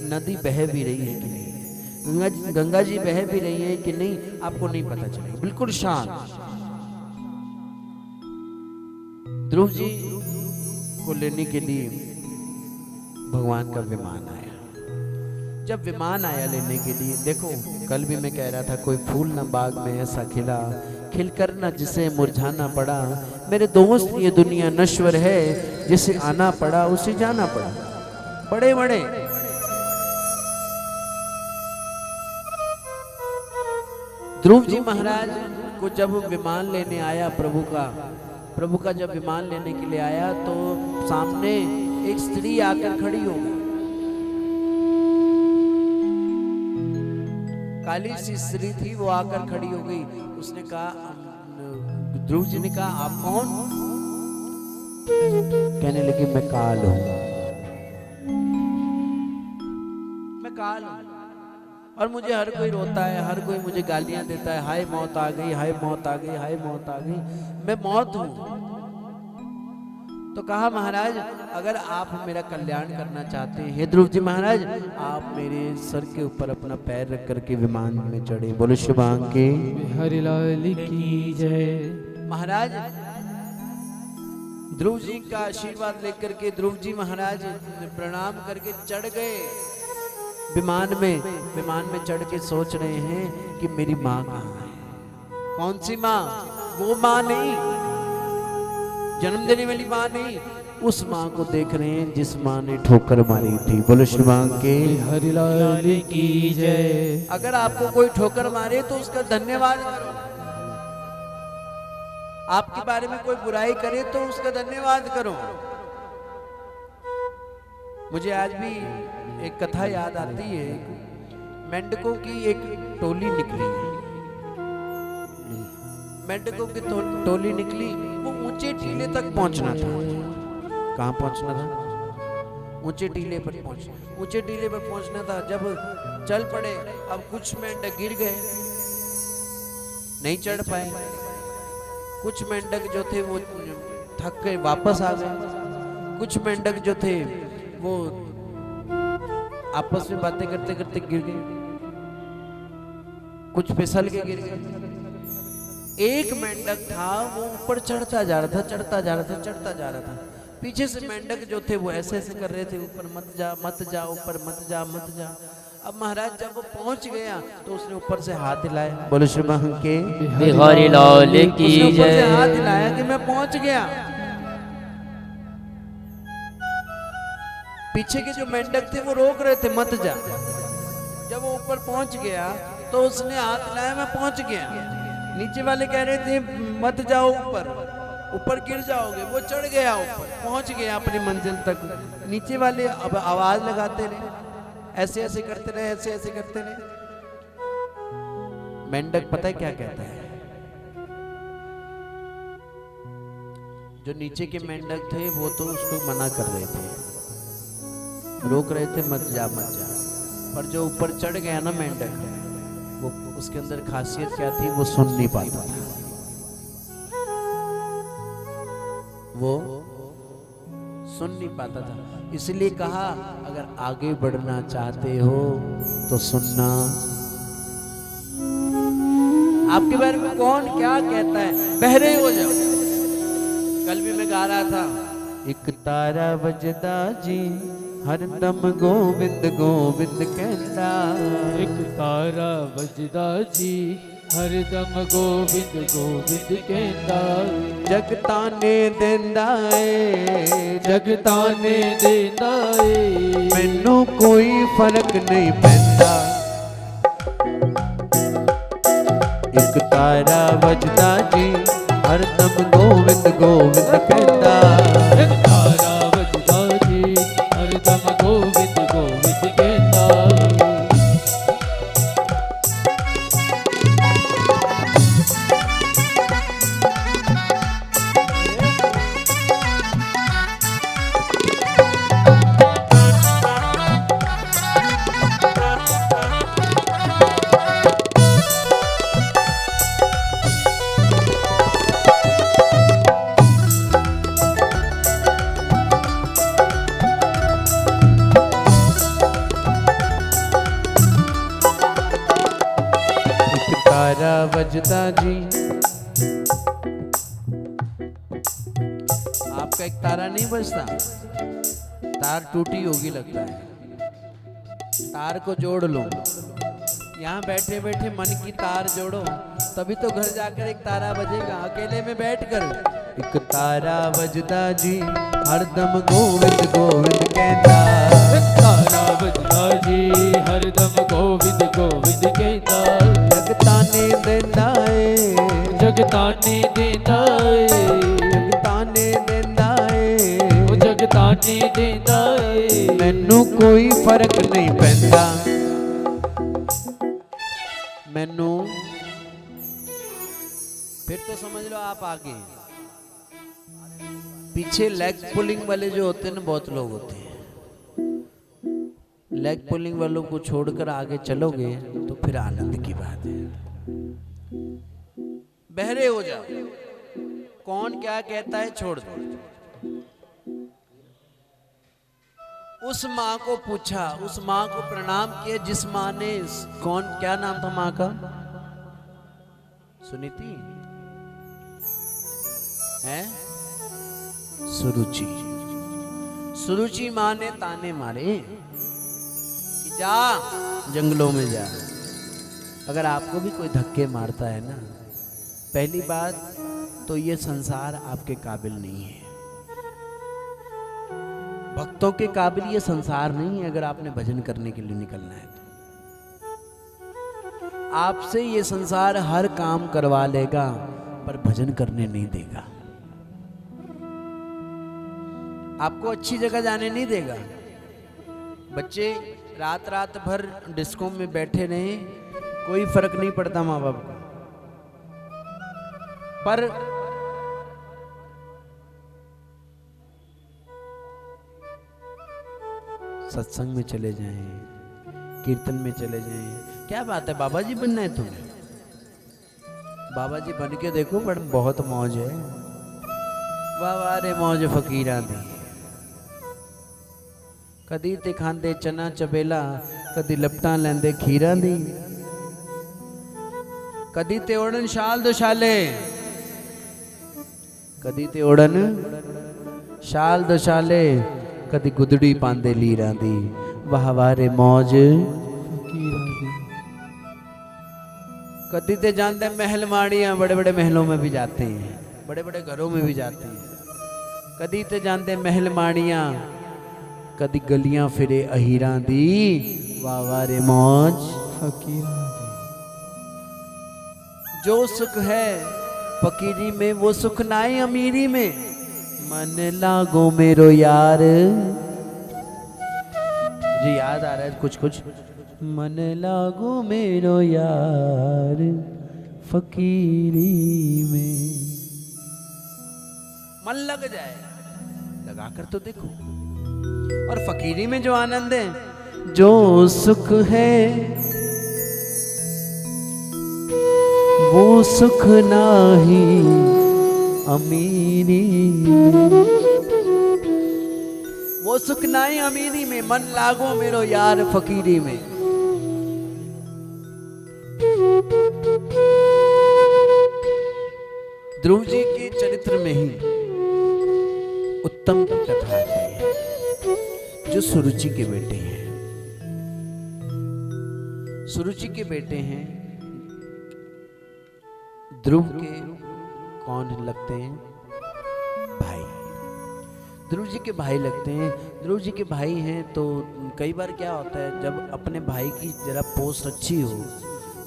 नदी बह भी रही है कि नहीं, गंगा जी बह भी रही है कि नहीं, आपको नहीं पता चलेगा। बिल्कुल शांत। ध्रुव जी को लेने के लिए भगवान का विमान आया। जब विमान आया लेने के लिए, देखो कल भी मैं कह रहा था, कोई फूल न बाग में ऐसा खिला, खिलकर न जिसे मुरझाना पड़ा। मेरे दोस्त ये दुनिया नश्वर है, जिसे आना पड़ा उसे जाना पड़ा। बड़े बड़े ध्रुव जी महाराज को जब विमान लेने आया प्रभु का जब विमान लेने के लिए आया तो सामने एक स्त्री आकर खड़ी हो गई। काली सी स्त्री थी, वो आकर खड़ी हो गई। उसने कहा, ध्रुव जी ने कहा, आप कौन? कहने लगी, मैं काल हूं, मैं काल हूं, और मुझे हर कोई रोता है, हर कोई मुझे गालियां देता है, हाय मौत आ गई, हाय मौत आ गई, हाय मौत आ गई, मैं मौत हूं। तो कहा, महाराज अगर आप मेरा कल्याण करना चाहते हैं, ध्रुव जी महाराज, आप मेरे सर के ऊपर अपना पैर रख करके विमान में चढ़े। बोलो शुभांगी हरि लाल की जय। महाराज ध्रुव जी का आशीर्वाद लेकर के ध्रुव जी महाराज प्रणाम करके चढ़ गए विमान में चढ़ के सोच रहे हैं कि मेरी माँ कहाँ है। कौन सी माँ? वो माँ नहीं, जन्म देने वाली माँ नहीं, उस माँ को देख रहे हैं जिस माँ ने ठोकर मारी थी। बोलो शुभांगी हरि लाल की जय। अगर आपको कोई ठोकर मारे तो उसका धन्यवाद करो, आपके बारे में कोई बुराई करे तो उसका धन्यवाद करो। मुझे आज भी एक कथा याद आती है। मेंढकों की एक टोली निकली, मेंढकों की टोली निकली, वो ऊंचे टीले तक पहुंचना था। कहां पहुंचना था? ऊंचे टीले पर पहुंचना था। जब चल पड़े, अब कुछ मेंढक गिर गए, नहीं चढ़ पाए। कुछ मेंढक जो थे वो थक के वापस आ गए। कुछ मेंढक जो थे वो आपस में बातें करते करते गिर गए, कुछ फिसल के गिर गए। एक मेंढक था, वो ऊपर चढ़ता जा रहा था। पीछे से मेंढक जो थे वो ऐसे ऐसे कर रहे थे, ऊपर मत जा, ऊपर मत जा। अब महाराज जब वो पहुंच गया तो उसने ऊपर से हाथ हिलाया। बोलो शुभांगी हरि लाल की उसने ऊपर से जय। हाथ हिलाया कि मैं पहुंच गया। पीछे के जो मेंढक थे वो रोक रहे थे, मत जा। जब वो ऊपर पहुंच गया तो उसने हाथ हिलाया, मैं पहुंच गया। नीचे वाले कह रहे थे मत जाओ, ऊपर गिर जाओगे। वो चढ़ गया ऊपर, पहुंच गया अपनी मंजिल तक। नीचे वाले अब आवाज लगाते रहे, ऐसे ऐसे करते रहे। मेंढक पता है क्या कहता है? जो नीचे के मेंढक थे वो तो उसको मना कर रहे थे, रोक रहे थे, मत जा। पर जो ऊपर चढ़ गया ना मेंढक, वो उसके अंदर खासियत क्या थी, वो सुन नहीं पाता था। इसलिए कहा, अगर आगे बढ़ना चाहते हो तो सुनना। आपके बारे में कौन क्या कहता है, बहरे हो जाओ। कल भी मैं गा रहा था, एक तारा बजदा जी हरदम गोविंद गोविंद कहता। एक तारा बजदा जी हरदम गोविंद गोविंद कहता। जगताने देंदा ए, जगताने देंदा ए, मैनू कोई फर्क नहीं पैंदा। एक तारा बजदा जी हरदम गोविंद गोविंद कहता। एक तारा बजदा जी हरदम गोविंद गोविंद कहता। तारा बजदा जी, आपका एक तारा नहीं बजता, तार टूटी होगी लगता है, तार को जोड़ लो। यहाँ बैठे बैठे मन की तार जोड़ो, तभी तो घर जाकर एक तारा बजेगा। अकेले में बैठकर एक तारा बजदा जी हरदम गोविंद गोविंद कहता। एक तारा बजदा जी हरदम गोविंद गोविंद कहता। जगताने देंदा ए, जगताने देंदा ए, जगताने देंदा ए, ओ जगताने देंदा ए। मैनू कोई फर्क नहीं पैंदा, मैनू। फिर तो समझ लो आप आगे। पीछे लेग पुलिंग वाले जो होते हैं ना, बहुत लोग होते हैं। लेग पुलिंग वालों को छोड़कर आगे चलोगे तो फिर आनंद की बात है। बहरे हो जाओ, कौन क्या कहता है छोड़ दो। उस माँ को पूछा, उस माँ को प्रणाम किया जिस माँ ने, कौन क्या नाम था माँ का? सुनीति है? सुरुचि। सुरुचि माँ ने ताने मारे कि जा जंगलों में जा। अगर आपको भी कोई धक्के मारता है ना, पहली बात तो ये संसार आपके काबिल नहीं है। भक्तों के काबिल ये संसार नहीं है। अगर आपने भजन करने के लिए निकलना है तो आपसे ये संसार हर काम करवा लेगा, पर भजन करने नहीं देगा। आपको अच्छी जगह जाने नहीं देगा। बच्चे रात रात भर डिस्को में बैठे रहे, कोई फर्क नहीं पड़ता माँ बाप को, पर सत्संग में चले जाएं, कीर्तन में चले जाएं। क्या बात है, बाबा जी बनना है तुम्हें? बाबा जी बन के देखो, बड़ बहुत मौज है। वाह वाह रे मौज फकीरां दी। कदी ते खांदे चना चबेला, कदी लपटां लैंदे खीरां दी। कदी ते ओढ़न शाल दुशाले, कदी ते ओढ़न शाल दुशाले, कदी गुदड़ी पांदे लीरां दी। वाह वाह रे मौज फकीरां दी। कदी ते जांदे महल माड़ियां, बड़े बड़े महलों में भी जाते हैं, बड़े बड़े घरों में भी जाते हैं। कदी ते जांदे महल माड़ियां, कदी गलियां फिरे अहीरां दी। वाह वाह रे मौज फकीरां दी। जो सुख है फकीरी में, वो सुख नाई अमीरी में। मन लागो मेरो यार, जी याद आ रहा है कुछ कुछ। मन लागो मेरो यार फकीरी में। मन लग जाए, लगा कर तो देखो। और फकीरी में जो आनंद है, जो सुख है, वो सुख नाही अमीरी में। वो सुख नाही अमीरी में, मन लागो मेरो यार फकीरी में। ध्रुव जी के चरित्र में ही उत्तम की कथा है, जो सुरुचि के बेटे हैं। सुरुचि के बेटे हैं, ध्रुव के कौन लगते हैं? भाई। ध्रुव जी के भाई लगते हैं। ध्रुव जी के भाई हैं तो कई बार क्या होता है, जब अपने भाई की जरा पोस्ट अच्छी हो,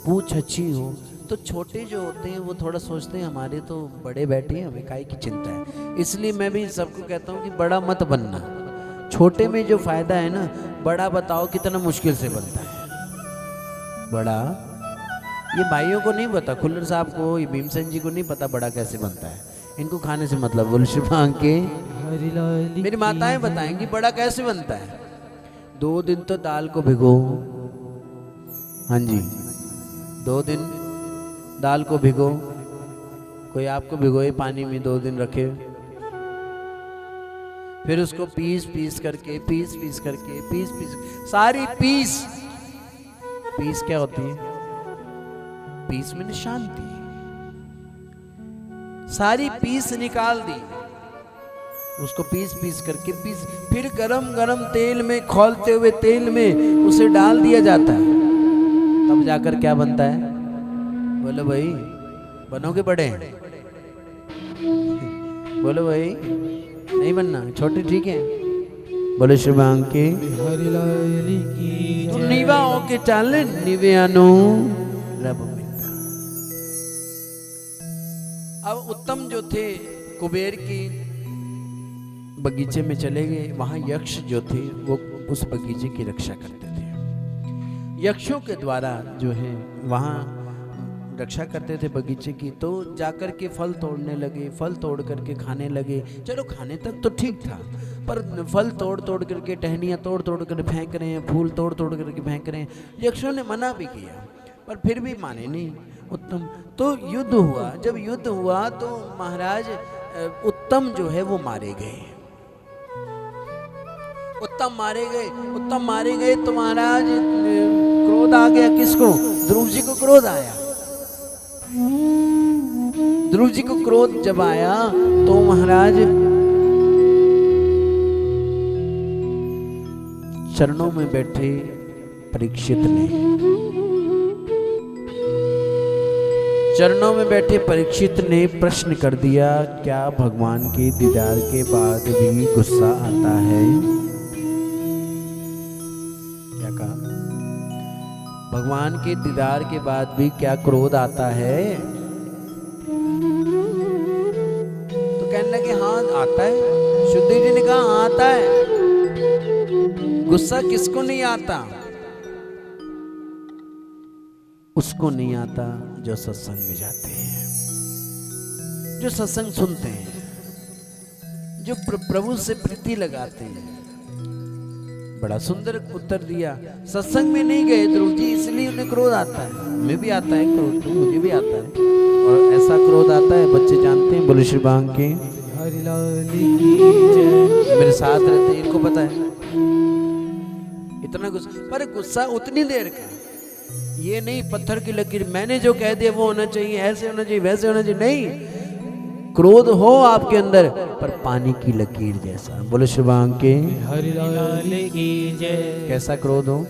पूछ अच्छी हो, तो छोटे जो होते हैं वो थोड़ा सोचते हैं हमारे तो बड़े बैठे हैं, हमें काहे की चिंता है। इसलिए मैं भी सबको कहता हूँ कि बड़ा मत बनना। छोटे में जो फायदा है ना, बड़ा बताओ कितना मुश्किल से बनता है बड़ा। ये भाइयों को नहीं पता, खुल्लर साहब को, ये भीमसेन जी को नहीं पता बड़ा कैसे बनता है। इनको खाने से मतलब। बोल श्री भांग के हरि लाल मेरी माताएं बताएंगी बड़ा कैसे बनता है। 2 दिन तो दाल को भिगो, हाँ जी 2 दिन दाल को भिगो। कोई आपको भिगोए पानी में 2 दिन रखे, फिर उसको पीस पीस करके सारी पीस क्या होती है? पीस में शांति। सारी पीस निकाल दी, उसको पीस करके फिर गरम तेल में, खौलते हुए तेल में उसे डाल दिया जाता है। तब जाकर क्या बनता है? बोलो भाई, बनोगे बड़े? बोलो भाई, नहीं बनना, छोटे ठीक है। बोलो श्री भांग के हरि लाल की जय। नीवा होके चाल निव्यानो रब मिलता। अब उत्तम जो थे कुबेर की बगीचे में चले गए। वहां यक्ष जो थे वो उस बगीचे की रक्षा करते थे। यक्षों के द्वारा जो है वहां रक्षा करते थे बगीचे की। तो जाकर के फल तोड़ने लगे, फल तोड़ करके खाने लगे। चलो खाने तक तो ठीक था, पर फल तोड़ करके, टहनियाँ तोड़ कर फेंक रहे हैं, फूल तोड़ करके फेंक रहे हैं। यक्षों ने मना भी किया पर फिर भी माने नहीं उत्तम। तो युद्ध हुआ। जब युद्ध हुआ तो महाराज उत्तम जो है वो मारे गए। उत्तम मारे गए तो महाराज क्रोध आ गया। किसको? ध्रुव जी को क्रोध आया। ध्रुव जी को क्रोध जब आया तो महाराज चरणों में बैठे परीक्षित ने प्रश्न कर दिया, क्या भगवान के दीदार के बाद भी गुस्सा आता है? क्या कहा? भगवान के दीदार के बाद भी क्या क्रोध आता है? तो कहने लगे हाँ आता है। शुद्धि जी ने कहा हाँ आता है। गुस्सा किसको नहीं आता? उसको नहीं आता जो सत्संग में जाते हैं, जो सत्संग सुनते हैं, जो प्रभु से प्रीति लगाते हैं। बड़ा सुंदर उत्तर दिया। सत्संग में नहीं गए ध्रुव जी, इसलिए उन्हें क्रोध आता है। हमें भी आता है क्रोध, मुझे भी आता है। और ऐसा क्रोध आता है, बच्चे जानते हैं। बोले श्री भांग के हरि लाल की जय। मेरे साथ रहते, इनको पता है इतना गुस्सा। पर गुस्सा उतनी देर का, ये नहीं पत्थर की लकीर, मैंने जो कह दिया वो होना चाहिए, ऐसे होना चाहिए, वैसे होना चाहिए, नहीं। क्रोध हो आपके अंदर पर पानी की लकीर जैसा। बोलो श्री भांग के हरि लाल की जय। कैसा क्रोध हो?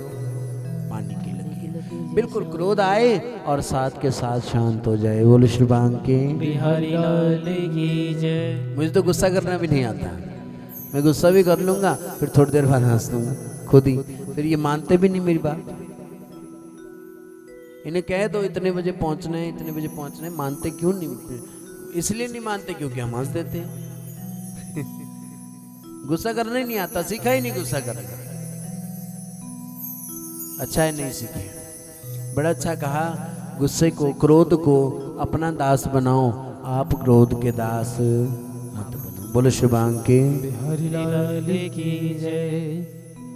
पानी की लकीर। बिल्कुल क्रोध आए और साथ के साथ शांत हो जाए। बोलो श्री भांग के हरि लाल की जय। मुझे तो गुस्सा करना भी नहीं आता। मैं गुस्सा भी कर लूंगा, फिर थोड़ी देर बाद हंस दूंगा खुद ही। फिर ये मानते भी नहीं मेरी बात। इन्हें कह दो इतने बजे पहुंचना है, इतने बजे पहुंचना है, मानते क्यों नहीं? इसलिए नहीं मानते क्योंकि हम हंस देते हैं। गुस्सा करना ही नहीं आता, सीखा ही नहीं गुस्सा करना। अच्छा है नहीं सीखे। बड़ा अच्छा कहा, गुस्से को, क्रोध को अपना दास बनाओ, आप क्रोध के दास मत बनो। बोलो श्री भांग के हरि लाल की जय।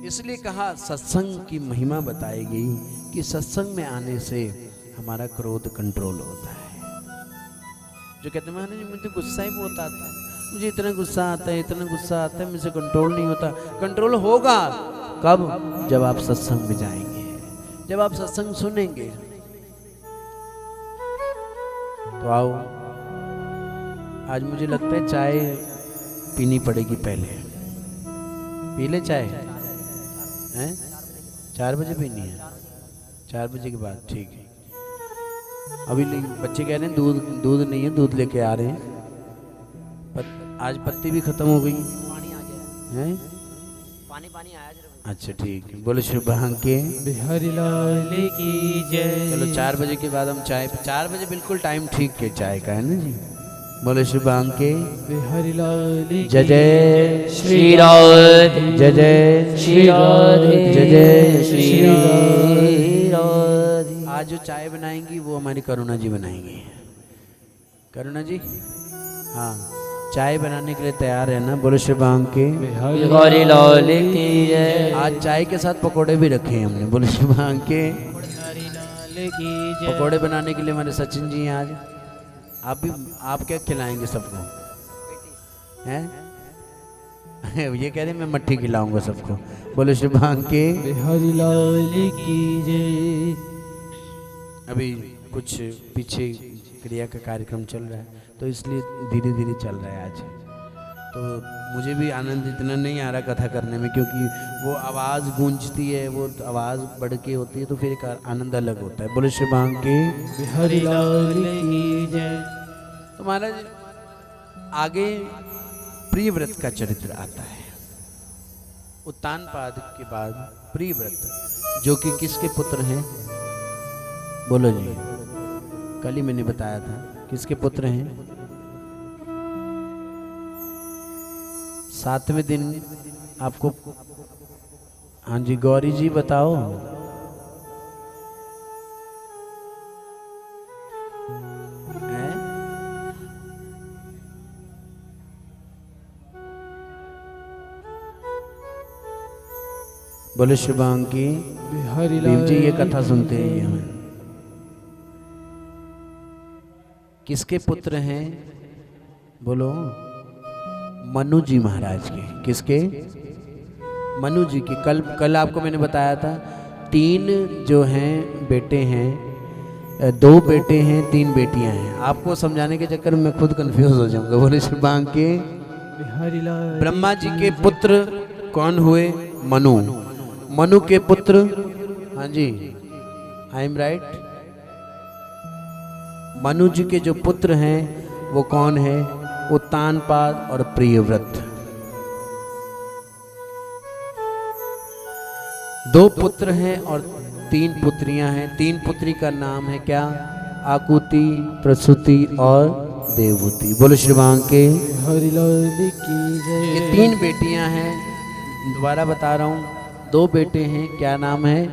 इसलिए कहा सत्संग की महिमा बताई गई कि सत्संग में आने से हमारा क्रोध कंट्रोल होता है। जो कहते हैं जी मुझे गुस्सा ही बहुत आता है, मुझे इतना गुस्सा आता है, इतना गुस्सा आता है, मुझसे कंट्रोल नहीं होता। कंट्रोल होगा कब? जब आप सत्संग में जाएंगे, जब आप सत्संग सुनेंगे। तो आओ, आज मुझे लगता है चाय पीनी पड़ेगी। पहले पी ले चाय, हैं? 4 बजे पीनी है, 4 बजे के बाद ठीक है। अभी बच्चे कह रहे हैं दूध नहीं है, दूध लेके आ रहे हैं। आज पत्ती भी खत्म हो गई। पानी आ गया है, पानी आया जरा। अच्छा ठीक है, बोलो श्री भांग के। बिहारी लाल की जय। चलो 4 बजे के बाद हम चाय, 4 बजे बिल्कुल टाइम ठीक है चाय का, है ना जी। बोलो श्री भांग के। बिहारी लाल की जय जय श्री राधे जय जय श्री राधे जय जय श्री राधे। आज जो चाय बनाएंगी वो हमारी करुणा जी बनाएंगी। करुणा जी, हाँ चाय बनाने के लिए तैयार है ना। बोलो श्री भांग के। बिहारी लाल की जय। आज चाय के साथ पकोड़े भी रखे हैं हमने। बोलो श्री भांग के। बिहारी लाल की जय। पकोड़े बनाने के लिए हमारे सचिन जी हैं आज। आप क्या खिलाएंगे सबको, हैं? ये कह रहे मैं मट्ठी खिलाऊंगा सबको। बोलो श्री भांग के। बिहारी लाल की जय। अभी कुछ पीछे क्रिया का कार्यक्रम चल रहा है तो इसलिए धीरे धीरे चल रहा है आज। तो मुझे भी आनंद इतना नहीं आ रहा कथा करने में, क्योंकि वो आवाज़ गूंजती है, वो आवाज़ बढ़ के होती है तो फिर एक आनंद अलग होता है। बोलो श्री भांग के। बिहारी लाल की जय। तो महाराज आगे प्रियव्रत का चरित्र आता है। उत्तानपाद के बाद प्रियव्रत जो कि किसके पुत्र हैं? बोलो जी, कल ही मैंने बताया था किसके पुत्र हैं। 7वें दिन आपको, हाँ जी गौरी जी बताओ। हैं? बोले शुभांग की। बिहारी भीम जी ये लाल कथा सुनते हैं ये हमें। किसके पुत्र हैं? बोलो। मनु जी महाराज के। किसके? मनु जी के। कल आपको मैंने बताया था 3 जो हैं बेटे हैं, 2 बेटे हैं 3 बेटियां हैं। आपको समझाने के चक्कर में मैं खुद कंफ्यूज हो जाऊंगा। बोले श्री भांग के। बिहारी लाल। ब्रह्मा जी के पुत्र कौन हुए? मनु। मनु के पुत्र, हाँ जी आई एम राइट, मनु जी के जो पुत्र हैं वो कौन है? उत्तानपाद और प्रियव्रत। 2 पुत्र हैं और 3 पुत्रियां हैं। 3 पुत्री का नाम है क्या? आकुति, प्रसूति और देवहूति। बोलो श्री भांग के। बिहारी लाल की जय। ये 3 बेटियां हैं, दोबारा बता रहा हूँ। 2 बेटे हैं, क्या नाम है?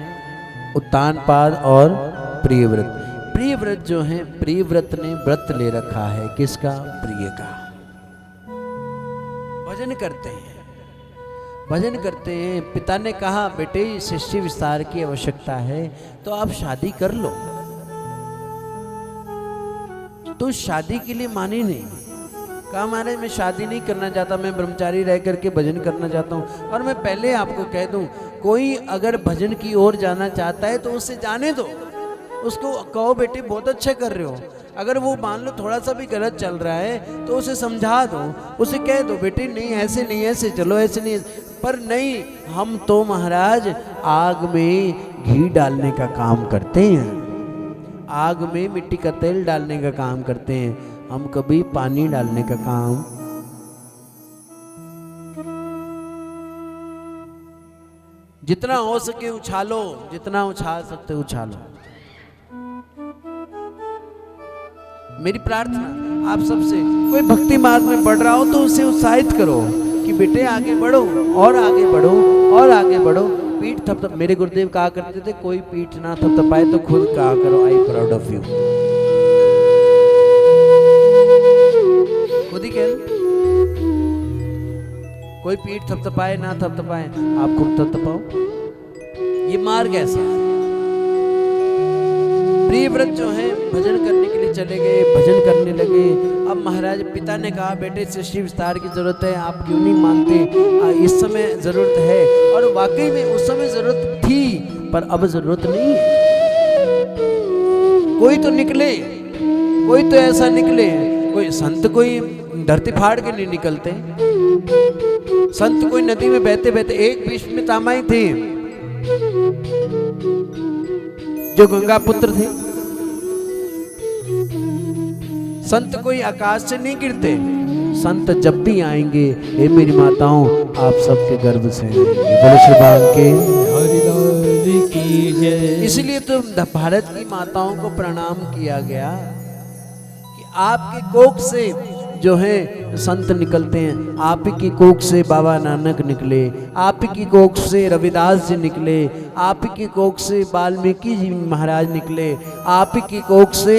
उत्तानपाद और प्रियव्रत। प्रियव्रत जो है, प्रियव्रत ने व्रत ले रखा है किसका? प्रिय का। भजन करते हैं, भजन करते हैं। पिता ने कहा बेटे शिष्य विस्तार की आवश्यकता है तो आप शादी कर लो। तो शादी के लिए मानी नहीं। कहा महाराज मैं शादी नहीं करना चाहता, मैं ब्रह्मचारी रह करके भजन करना चाहता हूँ। और मैं पहले आपको कह दूं, कोई अगर भजन की ओर जाना चाहता है तो उसे जाने दो। उसको कहो बेटे बहुत अच्छा कर रहे हो। अगर वो मान लो थोड़ा सा भी गलत चल रहा है तो उसे समझा दो, उसे कह दो बेटे नहीं ऐसे नहीं, ऐसे चलो, ऐसे नहीं। पर नहीं, हम तो महाराज आग में घी डालने का काम करते हैं, आग में मिट्टी का तेल डालने का काम करते हैं। हम कभी पानी डालने का काम। जितना हो सके उछालो, जितना उछाल सकते उछालो। मेरी प्रार्थना आप सबसे, कोई भक्ति मार्ग में बढ़ रहा हो तो उसे उत्साहित करो कि बेटे आगे बढ़ो और आगे बढ़ो और आगे बढ़ो। पीठ थपथप, मेरे गुरुदेव कहा करते थे कोई पीठ ना थपथपाए तो खुद कहा करो आई प्राउड ऑफ यू। खुद ही कह लो, कोई पीठ थपथपाए ना थपथपाए आप खुद थपथपाओ। ये मार्ग ऐसा है। प्रियव्रत जो है भजन करने के लिए चले गए, भजन करने लगे। अब महाराज पिता ने कहा बेटे सृष्टि विस्तार की जरूरत है, आप क्यों नहीं मानते? इस समय जरूरत है। और वाकई में उस समय जरूरत थी, पर अब जरूरत नहीं है। कोई तो निकले, कोई तो ऐसा निकले। कोई संत कोई धरती फाड़ के नहीं निकलते। संत कोई नदी में बहते बहते, एक भीष्म में तामाई थे जो गंगा पुत्र थे। संत कोई आकाश से नहीं गिरते, संत जब भी आएंगे हे मेरी माताओं आप सबके गर्भ से आएंगे। बोलो श्री भगवान के हरि लाल की जय। इसलिए तो भारत की माताओं को प्रणाम किया गया कि आपके कोख से जो है संत निकलते हैं। आप ही की कोख से बाबा नानक निकले, आप ही की कोख से रविदास जी निकले, आप ही की कोख से वाल्मीकि जी महाराज निकले, आप ही की कोख से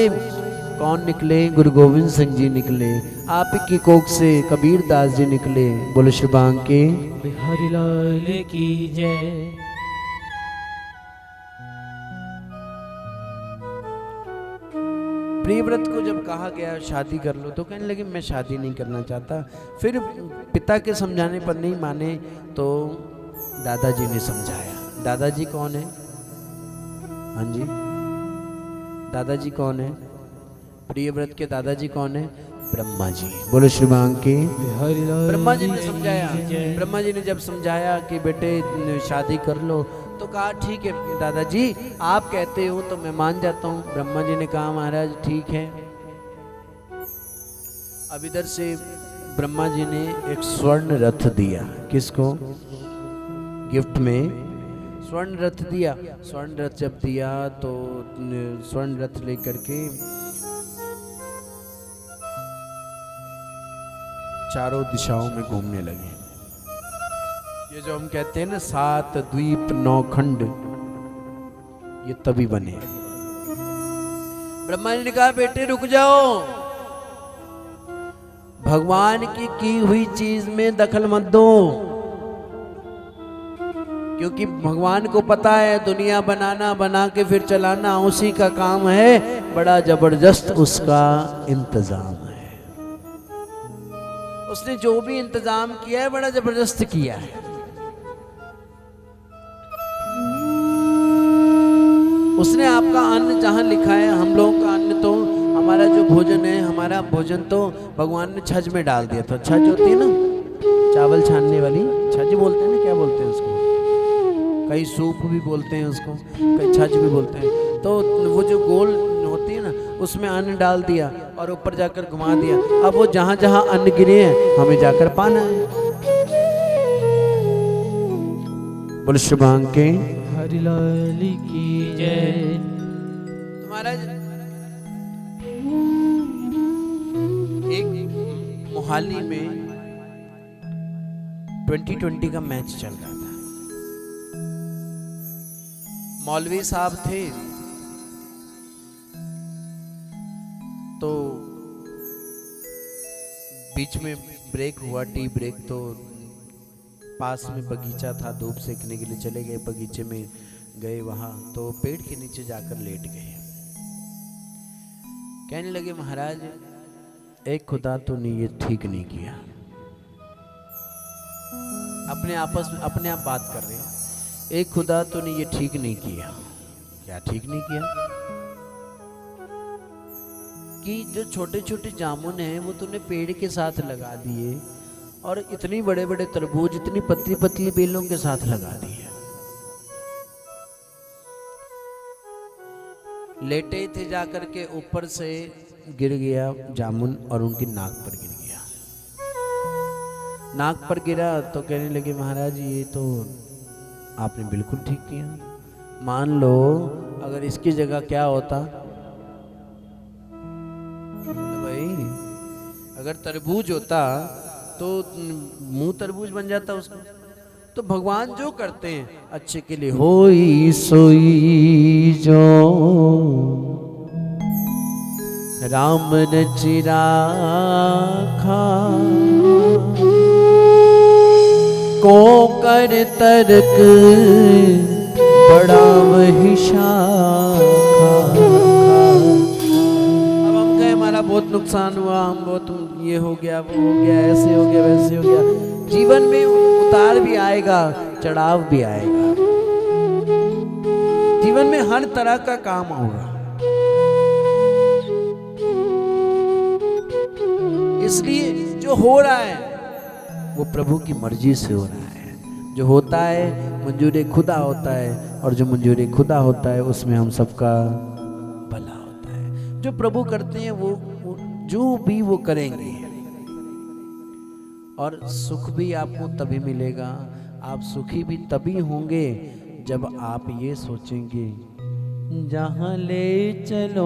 कौन निकले? गुरु गोविंद सिंह जी निकले, आप ही की कोख से कबीर दास जी निकले। बोलो श्री बांके के हरि लाल की जय। प्रियव्रत को जब कहा गया शादी कर लो तो कहने लगे मैं शादी नहीं करना चाहता। फिर पिता के समझाने पर नहीं माने तो दादाजी ने समझाया। दादाजी कौन है? हाँ जी, दादाजी कौन है? प्रियव्रत के दादाजी कौन है? ब्रह्मा जी। बोलो श्री बांके हरि लाल। ब्रह्मा जी ने समझाया। ब्रह्मा जी ने जब समझाया कि बेटे शादी कर लो तो कहा ठीक है दादाजी आप कहते हो तो मैं मान जाता हूँ। ब्रह्मा जी ने कहा महाराज ठीक है। अब इधर से ब्रह्मा जी ने एक स्वर्ण रथ दिया। किसको? गिफ्ट में स्वर्ण रथ दिया। स्वर्ण रथ जब दिया तो स्वर्ण रथ लेकर के चारों दिशाओं में घूमने लगे। ये जो हम कहते हैं ना 7 द्वीप 9 खंड, ये तभी बने। ब्रह्मा जी ने कहा बेटे रुक जाओ, भगवान की हुई चीज में दखल मत दो, क्योंकि भगवान को पता है दुनिया बनाना, बना के फिर चलाना उसी का काम है। बड़ा जबरदस्त उसका इंतजाम है। उसने जो भी इंतजाम किया है बड़ा जबरदस्त किया है। उसने आपका अन्न जहां लिखा है, हम लोगों का अन्न तो हमारा जो भोजन है, हमारा भोजन तो भगवान ने छज में डाल दिया था। छज होती है ना चावल छानने वाली, छज बोलते हैं ना, क्या बोलते हैं उसको? कई सूप भी बोलते हैं उसको, कई छज भी बोलते हैं। तो वो जो गोल होती है ना उसमें अन्न डाल दिया और ऊपर जाकर घुमा दिया। अब वो जहां जहां अन्न गिरे हैं हमें जाकर पाना है। बोलो श्री बांके हरि लाल की जय। महाराज एक मोहाली में 2020 का मैच चल रहा था। मौलवी साहब थे तो बीच में ब्रेक हुआ, टी ब्रेक। तो पास में बगीचा था, धूप सेकने के लिए चले गए, बगीचे में गए। वहां तो पेड़ के नीचे जाकर लेट गए। कहने लगे महाराज एक खुदा तो ने ये ठीक नहीं किया। अपने आप बात कर रहे हैं। एक खुदा तो ने ये ठीक नहीं किया। क्या ठीक नहीं किया? कि जो छोटे छोटे जामुन हैं वो तूने पेड़ के साथ लगा दिए और इतनी बड़े बड़े तरबूज इतनी पतली पतली बेलों के साथ लगा दिए। लेटे थे जाकर के ऊपर से गिर गया जामुन और उनकी नाक पर गिर गया। नाक पर गिरा तो कहने लगे महाराज ये तो आपने बिल्कुल ठीक किया। मान लो अगर इसकी जगह क्या होता भाई, अगर तरबूज होता तो मुंह तरबूज बन जाता उसको। तो भगवान जो करते हैं अच्छे के लिए। होई सोई जो राम रचि राखा, को कर तर्क बड़ा वही शाखा। अब हम कहे हमारा बहुत नुकसान हुआ, हम बहुत ये हो गया वो हो गया, ऐसे हो गया वैसे हो गया। जीवन में उतार भी आएगा, चढ़ाव भी आएगा। जीवन में हर तरह का काम होगा। इसलिए जो हो रहा है वो प्रभु की मर्जी से हो रहा है। जो होता है मंजूर खुदा होता है, और जो मंजूर खुदा होता है उसमें हम सबका भला होता है। जो प्रभु करते हैं वो जो भी वो करेंगे। और सुख भी आपको तभी मिलेगा, आप सुखी भी तभी होंगे जब आप ये सोचेंगे जहाँ ले चलोगे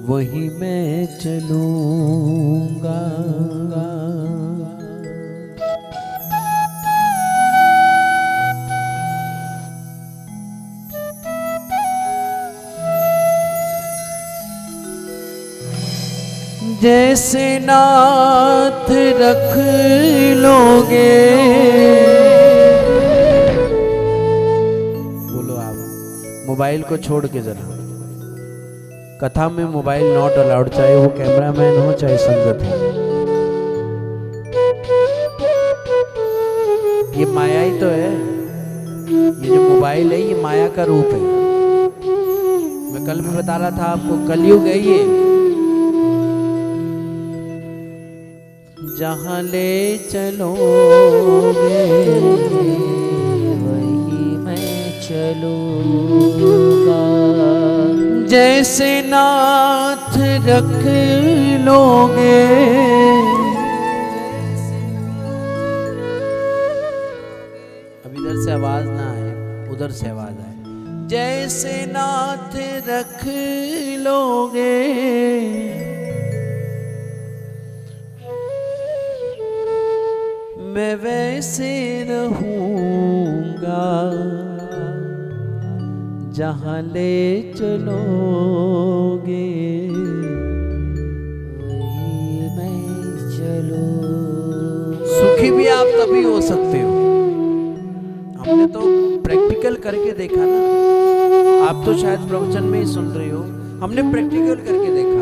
वहीं मैं चलूँगा। जैसे नाथ रख लोगे, बोलो आप मोबाइल को छोड़ के जरा, कथा में मोबाइल नॉट अलाउड, चाहे वो कैमरामैन हो चाहे संगत हो। ये माया ही तो है, ये जो मोबाइल है ये माया का रूप है। मैं कल भी बता रहा था आपको, कलयुग है ये। जहाँ ले चलोगे वही मैं चलूँगा। जैसे नाथ रख लोगे, अब इधर से आवाज ना आए उधर से आवाज आए। जैसे नाथ रख लोगे मैं वैसे रहूँगा, जहाँ ले चलोगे वही मैं चलूँ। सुखी भी आप तभी हो सकते हो। हमने तो प्रैक्टिकल करके देखा ना, आप तो शायद प्रवचन में ही सुन रहे हो, हमने प्रैक्टिकल करके देखा।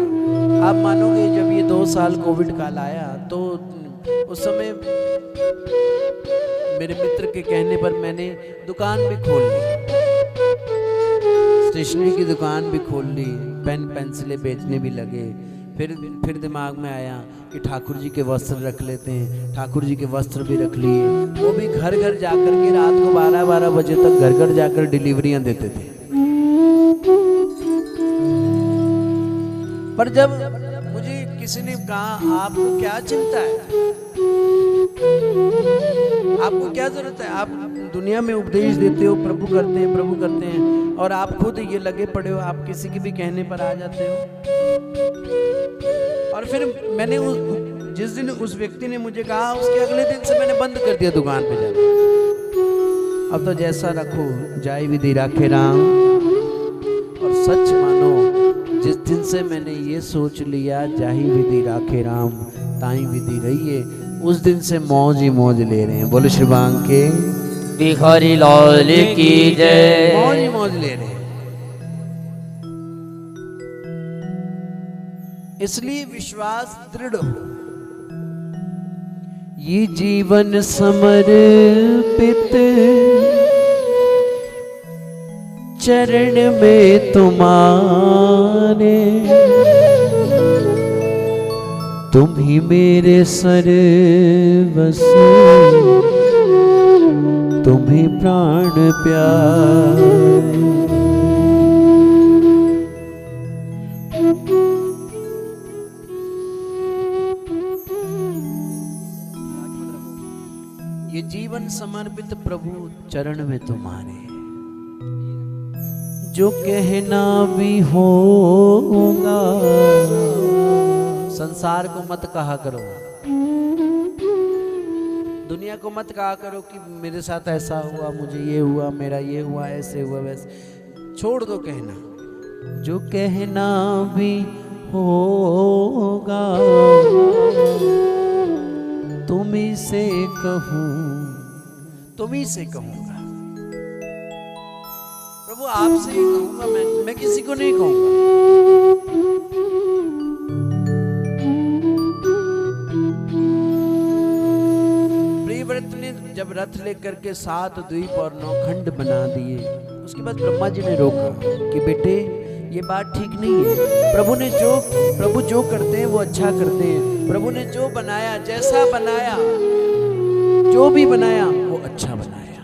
आप मानोगे जब ये 2 साल कोविड काल आया तो उस समय मेरे मित्र के कहने पर मैंने दुकान भी खोल ली, स्टेशनरी की दुकान भी खोल ली, पेन पेंसिलें बेचने भी लगे। फिर दिमाग में आया कि ठाकुर जी के वस्त्र रख लेते हैं, ठाकुर जी के वस्त्र भी रख लिए। वो भी घर घर जाकर के रात को 12-12 बजे तक घर घर जाकर डिलीवरियां देते थे। पर जब मुझे किसी ने कहा आपको क्या चिंता है, आपको क्या जरूरत है, आप दुनिया में उपदेश देते हो, प्रभु करते हैं और आप खुद ये लगे पड़े हो, आप किसी के भी कहने पर आ जाते हो। और फिर मैंने जिस दिन उस व्यक्ति ने मुझे कहा उसके अगले दिन से मैंने बंद कर दिया दुकान पे जाना। अब तो जैसा रखो जाय विधि राखे राम। और सच मानो जिस दिन से मैंने ये सोच लिया जाही विधि राखे राम ताई विधि रहिए, उस दिन से मौज ही मौज ले रहे हैं। बोलो श्री बांके बिहारी लाल की जय। मौज ही मौज ले रहे हैं। इसलिए विश्वास दृढ़ हो। ये जीवन समर्पित चरण में तुम्हारे, तुम ही मेरे सर्वस्व, तुम ही प्राण प्यारे। ये जीवन समर्पित प्रभु चरण में तुम्हारे, जो कहना भी होगा। संसार को मत कहा करो, दुनिया को मत कहा करो कि मेरे साथ ऐसा हुआ, मुझे ये हुआ, मेरा ये हुआ, ऐसे हुआ वैसे। छोड़ दो कहना, जो कहना भी होगा तुम्ही से कहूँ, तुम्ही से कहूँगा। प्रभु आपसे ही कहूँगा, मैं किसी को नहीं कहूँगा। प्रियव्रत ने जब रथ लेकर के 7 द्वीप और 9 खंड बना दिए, उसके बाद ब्रह्मा जी ने रोका कि बेटे ये बात ठीक नहीं है। प्रभु जो करते हैं वो अच्छा करते हैं। प्रभु ने जो बनाया, जैसा बनाया, जो भी बनाया वो अच्छा बनाया।